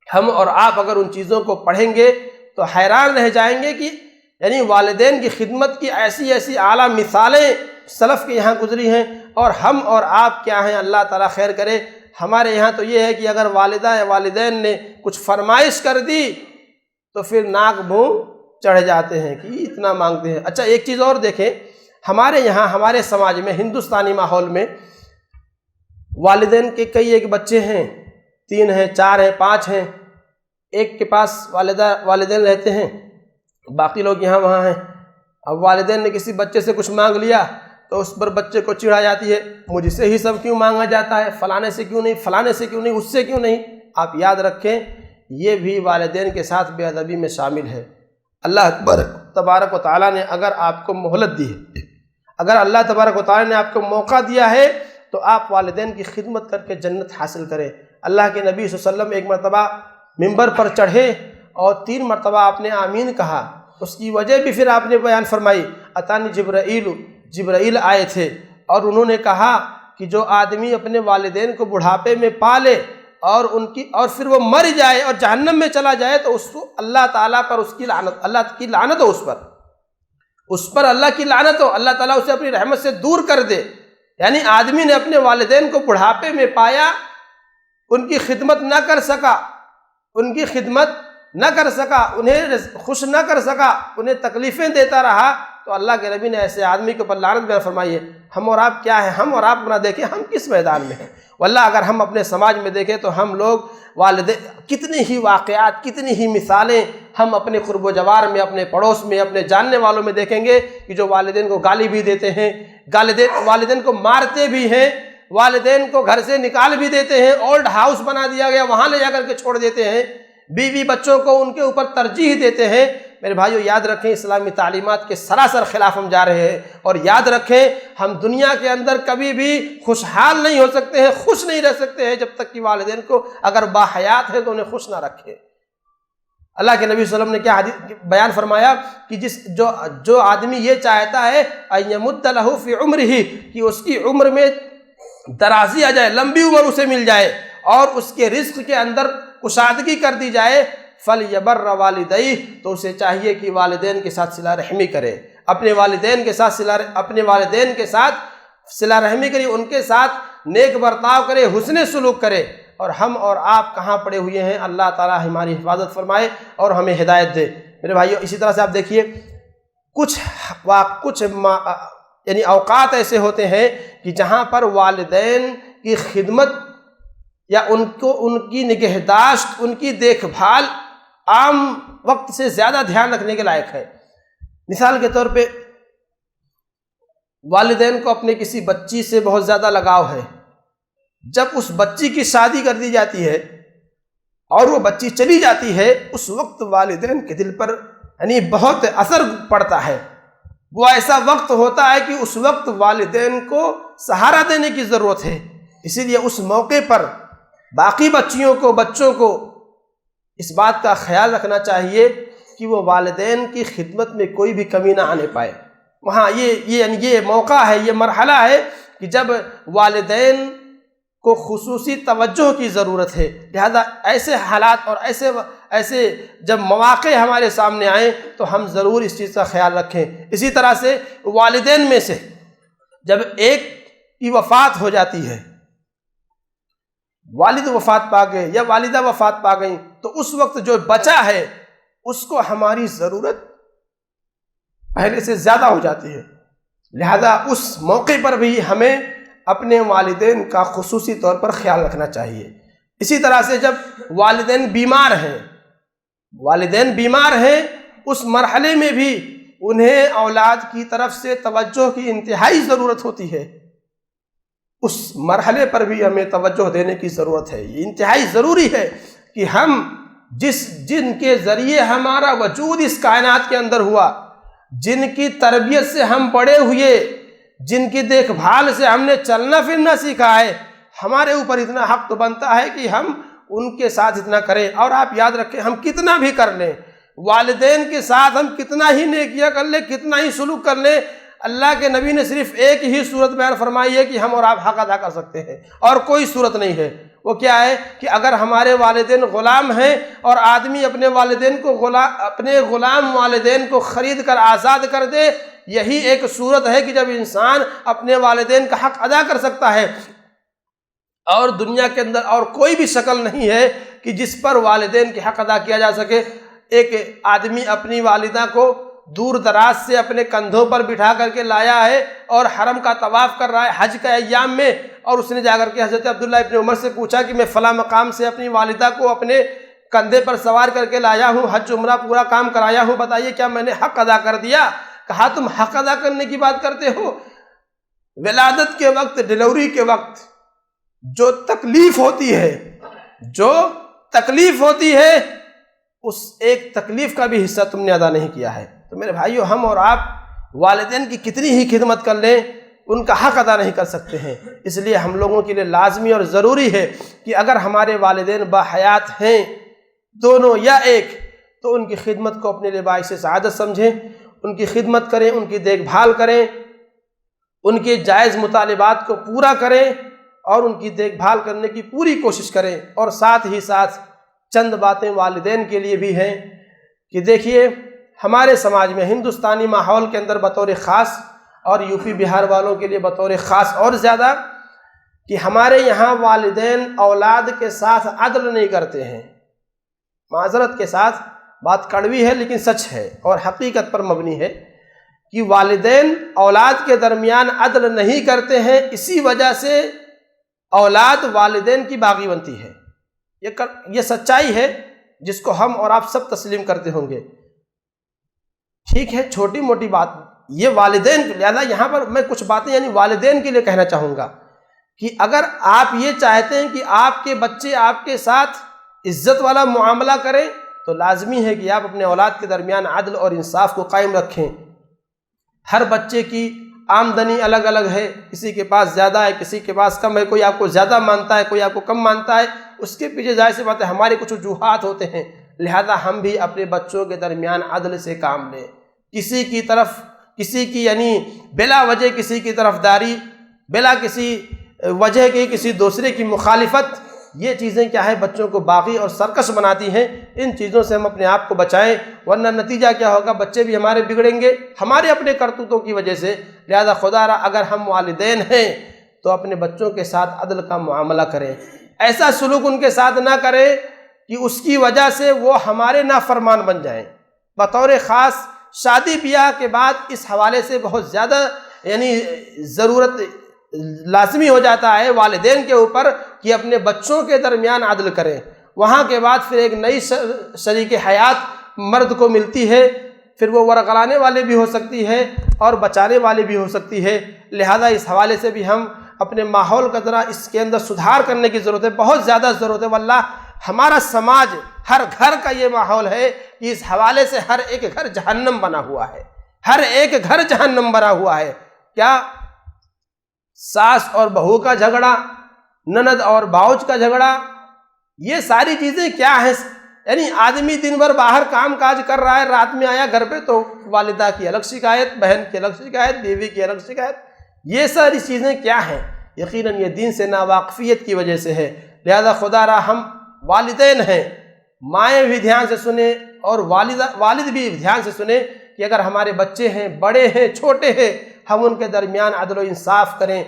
ہم اور آپ اگر ان چیزوں کو پڑھیں گے تو حیران رہ جائیں گے کہ یعنی والدین کی خدمت کی ایسی ایسی اعلیٰ مثالیں سلف کے یہاں گزری ہیں، اور ہم اور آپ کیا ہیں، اللہ تعالیٰ خیر کرے۔ ہمارے یہاں تو یہ ہے کہ اگر والدہ یا والدین نے کچھ فرمائش کر دی تو پھر ناک منہ چڑھ جاتے ہیں کہ اتنا مانگتے ہیں۔ اچھا ایک چیز اور دیکھیں، ہمارے یہاں ہمارے سماج میں ہندوستانی ماحول میں والدین کے کئی ایک بچے ہیں، 3 ہیں، 4 ہیں، 5 ہیں، ایک کے پاس والدین رہتے ہیں، باقی لوگ یہاں وہاں ہیں۔ اب والدین نے کسی بچے سے کچھ مانگ لیا تو اس پر بچے کو چڑھا جاتی ہے، مجھ سے ہی سب کیوں مانگا جاتا ہے، فلانے سے کیوں نہیں، فلانے سے کیوں نہیں، اس سے کیوں نہیں۔ آپ یاد رکھیں یہ بھی والدین کے ساتھ بے ادبی میں شامل ہے۔ اللہ تبارک و تعالیٰ نے اگر آپ کو مہلت دی ہے، اگر اللہ تبارک و تعالیٰ نے آپ کو موقع دیا ہے تو آپ والدین کی خدمت کر کے جنت حاصل کریں۔ اللہ کے نبی صلی اللہ علیہ وسلم ایک مرتبہ ممبر پر چڑھے اور 3 مرتبہ آپ نے آمین کہا، اس کی وجہ بھی پھر آپ نے بیان فرمائی۔ اتانی جبرائیل آئے تھے اور انہوں نے کہا کہ جو آدمی اپنے والدین کو بڑھاپے میں پالے اور پھر وہ مر جائے اور جہنم میں چلا جائے تو اس کو اللہ تعالیٰ پر اس کی لعنت، اللہ کی لعنت ہو، اس پر اللہ کی لعنت ہو، اللہ تعالیٰ اسے اپنی رحمت سے دور کر دے۔ یعنی آدمی نے اپنے والدین کو بڑھاپے میں پایا، ان کی خدمت نہ کر سکا، انہیں خوش نہ کر سکا، انہیں تکلیفیں دیتا رہا، تو اللہ کے نبی نے ایسے آدمی کے اوپر لعنت بیان فرمائی ہے۔ ہم اور آپ کیا ہیں، ہم اور آپ نہ دیکھیں ہم کس میدان میں ہیں۔ واللہ اگر ہم اپنے سماج میں دیکھیں تو ہم لوگ والدین کتنی ہی واقعات، کتنی ہی مثالیں ہم اپنے قرب و جوار میں، اپنے پڑوس میں، اپنے جاننے والوں میں دیکھیں گے کہ جو والدین کو گالی بھی دیتے ہیں، والدین کو مارتے بھی ہیں، والدین کو گھر سے نکال بھی دیتے ہیں، اولڈ ہاؤس بنا دیا گیا وہاں لے جا کر کے چھوڑ دیتے ہیں، بیوی بچوں کو ان کے اوپر ترجیح دیتے ہیں۔ میرے بھائیو یاد رکھیں اسلامی تعلیمات کے سراسر خلاف ہم جا رہے ہیں، اور یاد رکھیں ہم دنیا کے اندر کبھی بھی خوشحال نہیں ہو سکتے ہیں، خوش نہیں رہ سکتے ہیں جب تک کہ والدین کو اگر باحیات ہے تو انہیں خوش نہ رکھیں۔ اللہ کے نبی صلی اللہ علیہ وسلم نے کیا حدیث بیان فرمایا کہ جو آدمی یہ چاہتا ہے ان یمد لہ فی عمرہ، کہ اس کی عمر میں درازی آ جائے، لمبی عمر اسے مل جائے اور اس کے رزق کے اندر کشادگی کر دی جائے، فلیبر والدیہ، تو اسے چاہیے کہ والدین کے ساتھ صلہ رحمی کرے، اپنے والدین کے ساتھ صلہ رحمی کرے، ان کے ساتھ نیک برتاؤ کرے، حسن سلوک کرے۔ اور ہم اور آپ کہاں پڑے ہوئے ہیں، اللہ تعالیٰ ہماری حفاظت فرمائے اور ہمیں ہدایت دے۔ میرے بھائیو اسی طرح سے آپ دیکھیے کچھ یعنی اوقات ایسے ہوتے ہیں کہ جہاں پر والدین کی خدمت یا ان کی نگہداشت، ان کی دیکھ بھال عام وقت سے زیادہ دھیان رکھنے کے لائق ہے۔ مثال کے طور پہ والدین کو اپنے کسی بچی سے بہت زیادہ لگاؤ ہے، جب اس بچی کی شادی کر دی جاتی ہے اور وہ بچی چلی جاتی ہے، اس وقت والدین کے دل پر بہت اثر پڑتا ہے۔ وہ ایسا وقت ہوتا ہے کہ اس وقت والدین کو سہارا دینے کی ضرورت ہے۔ اسی لیے اس موقع پر باقی بچوں کو اس بات کا خیال رکھنا چاہیے کہ وہ والدین کی خدمت میں کوئی بھی کمی نہ آنے پائے۔ وہاں یہ موقع ہے، یہ مرحلہ ہے کہ جب والدین کو خصوصی توجہ کی ضرورت ہے، لہذا ایسے حالات اور ایسے جب مواقع ہمارے سامنے آئیں تو ہم ضرور اس چیز کا خیال رکھیں۔ اسی طرح سے والدین میں سے جب ایک کی وفات ہو جاتی ہے، والد وفات پا گئے یا والدہ وفات پا گئیں، تو اس وقت جو بچا ہے اس کو ہماری ضرورت پہلے سے زیادہ ہو جاتی ہے، لہذا اس موقع پر بھی ہمیں اپنے والدین کا خصوصی طور پر خیال رکھنا چاہیے۔ اسی طرح سے جب والدین بیمار ہیں اس مرحلے میں بھی انہیں اولاد کی طرف سے توجہ کی انتہائی ضرورت ہوتی ہے، اس مرحلے پر بھی ہمیں توجہ دینے کی ضرورت ہے۔ یہ انتہائی ضروری ہے کہ ہم جن کے ذریعے ہمارا وجود اس کائنات کے اندر ہوا، جن کی تربیت سے ہم بڑے ہوئے، جن کی دیکھ بھال سے ہم نے چلنا پھرنا سیکھا ہے، ہمارے اوپر اتنا حق تو بنتا ہے کہ ہم ان کے ساتھ اتنا کریں۔ اور آپ یاد رکھیں، ہم کتنا بھی کر لیں، والدین کے ساتھ ہم کتنا ہی نیکیاں کر لیں، کتنا ہی سلوک کر لیں، اللہ کے نبی نے صرف ایک ہی صورت بیان فرمائی ہے کہ ہم اور آپ حق ادا کر سکتے ہیں، اور کوئی صورت نہیں ہے۔ وہ کیا ہے کہ اگر ہمارے والدین غلام ہیں اور آدمی اپنے غلام والدین کو خرید کر آزاد کر دے، یہی ایک صورت ہے کہ جب انسان اپنے والدین کا حق ادا کر سکتا ہے۔ اور دنیا کے اندر اور کوئی بھی شکل نہیں ہے کہ جس پر والدین کے حق ادا کیا جا سکے۔ ایک آدمی اپنی والدہ کو دور دراز سے اپنے کندھوں پر بٹھا کر کے لایا ہے اور حرم کا طواف کر رہا ہے حج کا ایام میں، اور اس نے جا کر کے حضرت عبداللہ ابن عمر سے پوچھا کہ میں فلاں مقام سے اپنی والدہ کو اپنے کندھے پر سوار کر کے لایا ہوں، حج عمرہ پورا کام کرایا ہوں، بتائیے کیا میں نے حق ادا کر دیا؟ کہا تم حق ادا کرنے کی بات کرتے ہو؟ ولادت کے وقت، ڈلیوری کے وقت جو تکلیف ہوتی ہے اس ایک تکلیف کا بھی حصہ تم نے ادا نہیں کیا ہے۔ تو میرے بھائیو، ہم اور آپ والدین کی کتنی ہی خدمت کر لیں، ان کا حق ادا نہیں کر سکتے ہیں۔ اس لیے ہم لوگوں کے لیے لازمی اور ضروری ہے کہ اگر ہمارے والدین باحیات ہیں، دونوں یا ایک، تو ان کی خدمت کو اپنے لیے باعث سعادت سمجھیں، ان کی خدمت کریں، ان کی دیکھ بھال کریں، ان کے جائز مطالبات کو پورا کریں اور ان کی دیکھ بھال کرنے کی پوری کوشش کریں۔ اور ساتھ ہی ساتھ چند باتیں والدین کے لیے بھی ہیں کہ دیکھیے، ہمارے سماج میں ہندوستانی ماحول کے اندر بطور خاص اور یو پی بہار والوں کے لیے بطور خاص اور زیادہ کہ ہمارے یہاں والدین اولاد کے ساتھ عدل نہیں کرتے ہیں۔ معذرت کے ساتھ بات کڑوی ہے لیکن سچ ہے اور حقیقت پر مبنی ہے کہ والدین اولاد کے درمیان عدل نہیں کرتے ہیں، اسی وجہ سے اولاد والدین کی باغی بنتی ہے۔ یہ سچائی ہے جس کو ہم اور آپ سب تسلیم کرتے ہوں گے۔ ٹھیک ہے، چھوٹی موٹی بات یہ والدین، لہذا یہاں پر میں کچھ باتیں والدین کے لیے کہنا چاہوں گا کہ اگر آپ یہ چاہتے ہیں کہ آپ کے بچے آپ کے ساتھ عزت والا معاملہ کریں تو لازمی ہے کہ آپ اپنے اولاد کے درمیان عدل اور انصاف کو قائم رکھیں۔ ہر بچے کی آمدنی الگ الگ ہے، کسی کے پاس زیادہ ہے، کسی کے پاس کم ہے، کوئی آپ کو زیادہ مانتا ہے، کوئی آپ کو کم مانتا ہے، اس کے پیچھے ظاہر سی بات ہے ہمارے کچھ وجوہات ہوتے ہیں، لہذا ہم بھی اپنے بچوں کے درمیان عدل سے کام لیں۔ کسی کی بلا وجہ کسی کی طرفداری، بلا کسی وجہ کی کسی دوسرے کی مخالفت، یہ چیزیں کیا ہے بچوں کو باغی اور سرکش بناتی ہیں۔ ان چیزوں سے ہم اپنے آپ کو بچائیں، ورنہ نتیجہ کیا ہوگا، بچے بھی ہمارے بگڑیں گے ہمارے اپنے کرتوتوں کی وجہ سے۔ لہذا خدا را اگر ہم والدین ہیں تو اپنے بچوں کے ساتھ عدل کا معاملہ کریں، ایسا سلوک ان کے ساتھ نہ کریں کہ اس کی وجہ سے وہ ہمارے نافرمان بن جائیں۔ بطور خاص شادی بیاہ کے بعد اس حوالے سے بہت زیادہ ضرورت لازمی ہو جاتا ہے والدین کے اوپر کہ اپنے بچوں کے درمیان عدل کریں۔ وہاں کے بعد پھر ایک نئی شریک حیات مرد کو ملتی ہے، پھر وہ ورغلانے والے بھی ہو سکتی ہے اور بچانے والے بھی ہو سکتی ہے۔ لہذا اس حوالے سے بھی ہم اپنے ماحول کا ذرا اس کے اندر سدھار کرنے کی ضرورت ہے، بہت زیادہ ضرورت ہے۔ واللہ ہمارا سماج، ہر گھر کا یہ ماحول ہے کہ اس حوالے سے ہر ایک گھر جہنم بنا ہوا ہے، ہر ایک گھر جہنم بنا ہوا ہے۔ کیا ساس اور بہو کا جھگڑا، نند اور باؤج کا جھگڑا، یہ ساری چیزیں کیا ہیں؟ یعنی آدمی دن بھر باہر کام کاج کر رہا ہے، رات میں آیا گھر پہ تو والدہ کی الگ شکایت، بہن کی الگ شکایت، بیوی کی الگ شکایت، یہ ساری چیزیں کیا ہیں؟ یقیناً یہ دین سے ناواقفیت کی وجہ سے ہے۔ لہذا خدا را ہم والدین ہیں، مائیں بھی دھیان سے سنیں اور والد بھی دھیان سے سنیں کہ اگر ہمارے بچے ہیں، بڑے ہیں، چھوٹے ہیں، ہم ان کے درمیان عدل و انصاف کریں،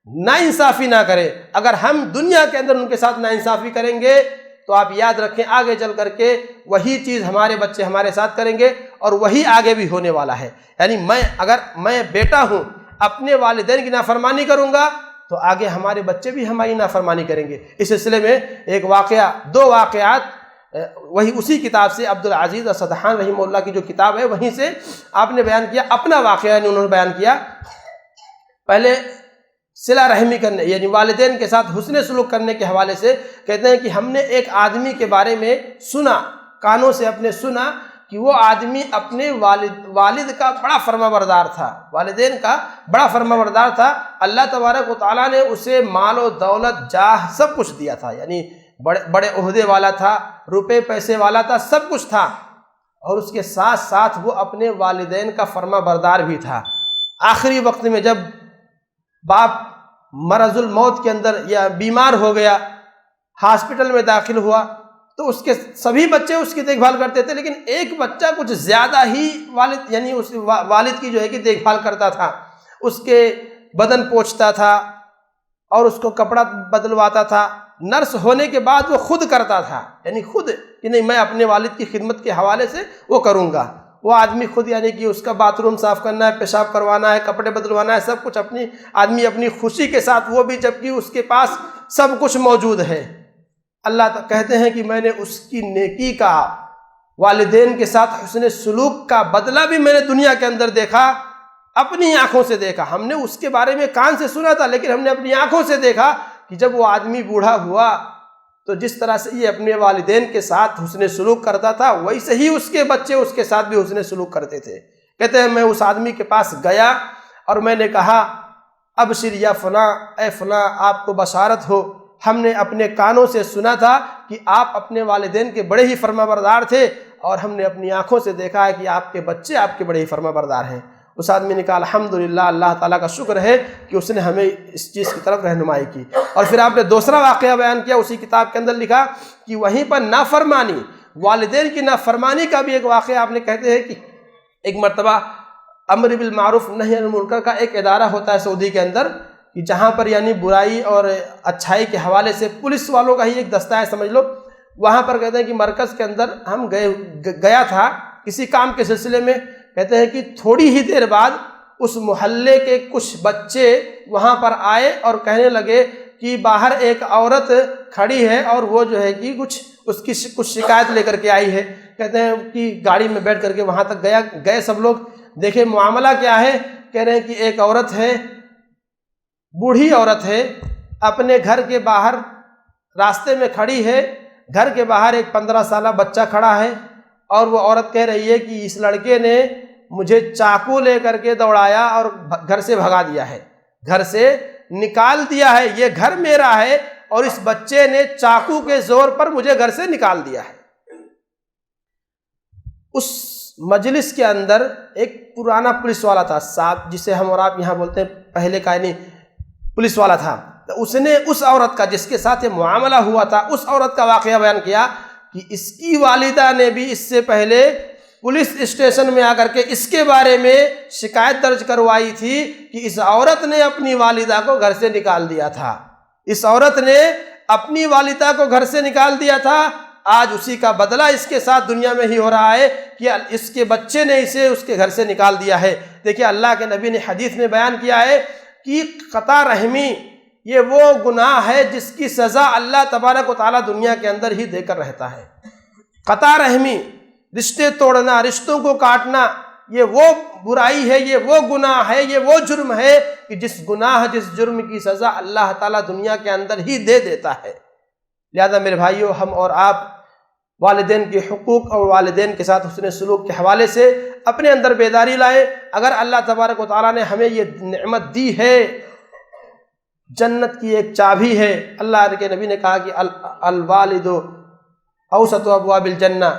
ناانصافی نہ کریں۔ اگر ہم دنیا کے اندر ان کے ساتھ ناانصافی کریں گے تو آپ یاد رکھیں آگے چل کر کے وہی چیز ہمارے بچے ہمارے ساتھ کریں گے اور وہی آگے بھی ہونے والا ہے۔ یعنی اگر میں بیٹا ہوں، اپنے والدین کی نافرمانی کروں گا تو آگے ہمارے بچے بھی ہماری نافرمانی کریں گے۔ اس سلسلے میں ایک واقعہ، دو واقعات وہی اسی کتاب سے، عبدالعزیز السدحان رحمہ اللہ کی جو کتاب ہے وہیں سے آپ نے بیان کیا، اپنا واقعہ یعنی انہوں نے بیان کیا۔ پہلے صلہ رحمی کرنے یعنی والدین کے ساتھ حسن سلوک کرنے کے حوالے سے کہتے ہیں کہ ہم نے ایک آدمی کے بارے میں سنا، کانوں سے اپنے سنا کہ وہ آدمی اپنے والد کا بڑا فرما بردار تھا، والدین کا بڑا فرما بردار تھا۔ اللہ تبارک و تعالیٰ نے اسے مال و دولت، جاہ سب کچھ دیا تھا، یعنی بڑے عہدے والا تھا، روپے پیسے والا تھا، سب کچھ تھا، اور اس کے ساتھ ساتھ وہ اپنے والدین کا فرما بردار بھی تھا۔ آخری وقت میں جب باپ مرض الموت کے اندر یا بیمار ہو گیا، ہاسپٹل میں داخل ہوا، تو اس کے سبھی بچے اس کی دیکھ بھال کرتے تھے، لیکن ایک بچہ کچھ زیادہ ہی یعنی اس والد کی جو ہے کہ دیکھ بھال کرتا تھا، اس کے بدن پوچھتا تھا اور اس کو کپڑا بدلواتا تھا۔ نرس ہونے کے بعد وہ خود کرتا تھا، یعنی خود کہ نہیں میں اپنے والد کی خدمت کے حوالے سے وہ کروں گا۔ وہ آدمی خود یعنی کہ اس کا باتھ روم صاف کرنا ہے، پیشاب کروانا ہے، کپڑے بدلوانا ہے، سب کچھ آدمی اپنی خوشی کے ساتھ، وہ بھی جبکہ اس کے پاس سب کچھ موجود ہے۔ اللہ کہتے ہیں کہ میں نے اس کی نیکی کا، والدین کے ساتھ حسن سلوک کا بدلہ بھی میں نے دنیا کے اندر دیکھا، اپنی آنکھوں سے دیکھا۔ ہم نے اس کے بارے میں کان سے سنا تھا، لیکن ہم نے اپنی آنکھوں سے دیکھا کہ جب وہ آدمی بوڑھا ہوا تو جس طرح سے یہ اپنے والدین کے ساتھ حسن سلوک کرتا تھا، ویسے ہی اس کے بچے اس کے ساتھ بھی حسن سلوک کرتے تھے۔ کہتے ہیں میں اس آدمی کے پاس گیا اور میں نے کہا ابشر یا فلاں، اے فلاں آپ کو بشارت ہو، ہم نے اپنے کانوں سے سنا تھا کہ آپ اپنے والدین کے بڑے ہی فرما بردار تھے، اور ہم نے اپنی آنکھوں سے دیکھا ہے کہ آپ کے بچے آپ کے بڑے ہی فرما بردار ہیں۔ اس آدمی نے کہا الحمدللہ، اللہ تعالیٰ کا شکر ہے کہ اس نے ہمیں اس چیز کی طرف رہنمائی کی۔ اور پھر آپ نے دوسرا واقعہ بیان کیا، اسی کتاب کے اندر لکھا کہ وہیں پر نافرمانی، والدین کی نافرمانی کا بھی ایک واقعہ آپ نے کہتے ہیں کہ ایک مرتبہ امر بالمعروف نہی عن المنکر کا ایک ادارہ ہوتا ہے سعودی کے اندر، کہ جہاں پر یعنی برائی اور اچھائی کے حوالے سے پولیس والوں کا ہی ایک دستہ ہے سمجھ لو۔ وہاں پر کہتے ہیں کہ مرکز کے اندر ہم گیا تھا کسی کام کے سلسلے میں۔ کہتے ہیں کہ تھوڑی ہی دیر بعد اس محلے کے کچھ بچے وہاں پر آئے اور کہنے لگے کہ باہر ایک عورت کھڑی ہے اور وہ جو ہے کہ اس کی کچھ شکایت لے کر کے آئی ہے۔ کہتے ہیں کہ گاڑی میں بیٹھ کر کے وہاں تک گئے سب لوگ، دیکھیں معاملہ کیا ہے۔ کہہ رہے ہیں کہ ایک عورت ہے، بوڑھی عورت ہے، اپنے گھر کے باہر راستے میں کھڑی ہے، گھر کے باہر ایک 15 سالہ بچہ کھڑا ہے، اور وہ عورت کہہ رہی ہے کہ اس لڑکے نے مجھے چاقو لے کر کے دوڑایا اور گھر سے بھگا دیا ہے، گھر سے نکال دیا ہے، یہ گھر میرا ہے اور اس بچے نے چاقو کے زور پر مجھے گھر سے نکال دیا ہے۔ اس مجلس کے اندر ایک پرانا پولیس والا تھا، صاحب جسے ہم اور آپ یہاں بولتے ہیں پہلے کا یعنی پولیس والا تھا، اس نے اس عورت کا جس کے ساتھ یہ معاملہ ہوا تھا اس عورت کا واقعہ بیان کیا کہ اس کی والدہ نے بھی اس سے پہلے پولیس اسٹیشن میں آ کر کے اس کے بارے میں شکایت درج کروائی تھی کہ اس عورت نے اپنی والدہ کو گھر سے نکال دیا تھا، اس عورت نے اپنی والدہ کو گھر سے نکال دیا تھا۔ آج اسی کا بدلہ اس کے ساتھ دنیا میں ہی ہو رہا ہے کہ اس کے بچے نے اسے اس کے گھر سے نکال دیا ہے۔ دیکھیے اللہ کے نبی نے حدیث میں بیان کیا ہے کہ قطع رحمی یہ وہ گناہ ہے جس کی سزا اللہ تبارک و تعالیٰ دنیا کے اندر ہی دے کر رہتا ہے۔ قطع رحمی، رشتے توڑنا، رشتوں کو کاٹنا، یہ وہ برائی ہے، یہ وہ گناہ ہے، یہ وہ جرم ہے کہ جس گناہ جس جرم کی سزا اللہ تعالیٰ دنیا کے اندر ہی دے دیتا ہے۔ لہذا میرے بھائیوں، ہم اور آپ والدین کے حقوق اور والدین کے ساتھ حسن سلوک کے حوالے سے اپنے اندر بیداری لائیں۔ اگر اللہ تبارک و تعالیٰ نے ہمیں یہ نعمت دی ہے، جنت کی ایک چابی ہے، اللہ کے نبی نے کہا کہ الوالد اوسط ابواب الجنہ،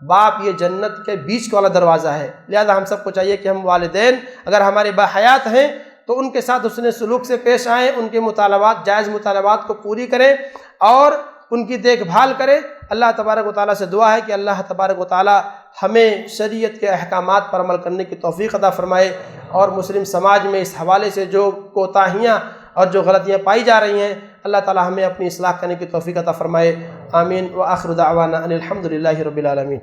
باپ یہ جنت کے بیچ والا دروازہ ہے۔ لہذا ہم سب کو چاہیے کہ ہم والدین اگر ہمارے باحیات ہیں تو ان کے ساتھ حسن سلوک سے پیش آئیں، ان کے مطالبات، جائز مطالبات کو پوری کریں اور ان کی دیکھ بھال کریں۔ اللہ تبارک و تعالیٰ سے دعا ہے کہ اللہ تبارک و تعالیٰ ہمیں شریعت کے احکامات پر عمل کرنے کی توفیق عطا فرمائے، اور مسلم سماج میں اس حوالے سے جو کوتاہیاں اور جو غلطیاں پائی جا رہی ہیں، اللہ تعالیٰ ہمیں اپنی اصلاح کرنے کی توفیق عطا فرمائے۔ آمین۔ وآخر دعوانا ان الحمد للہ رب العالمین۔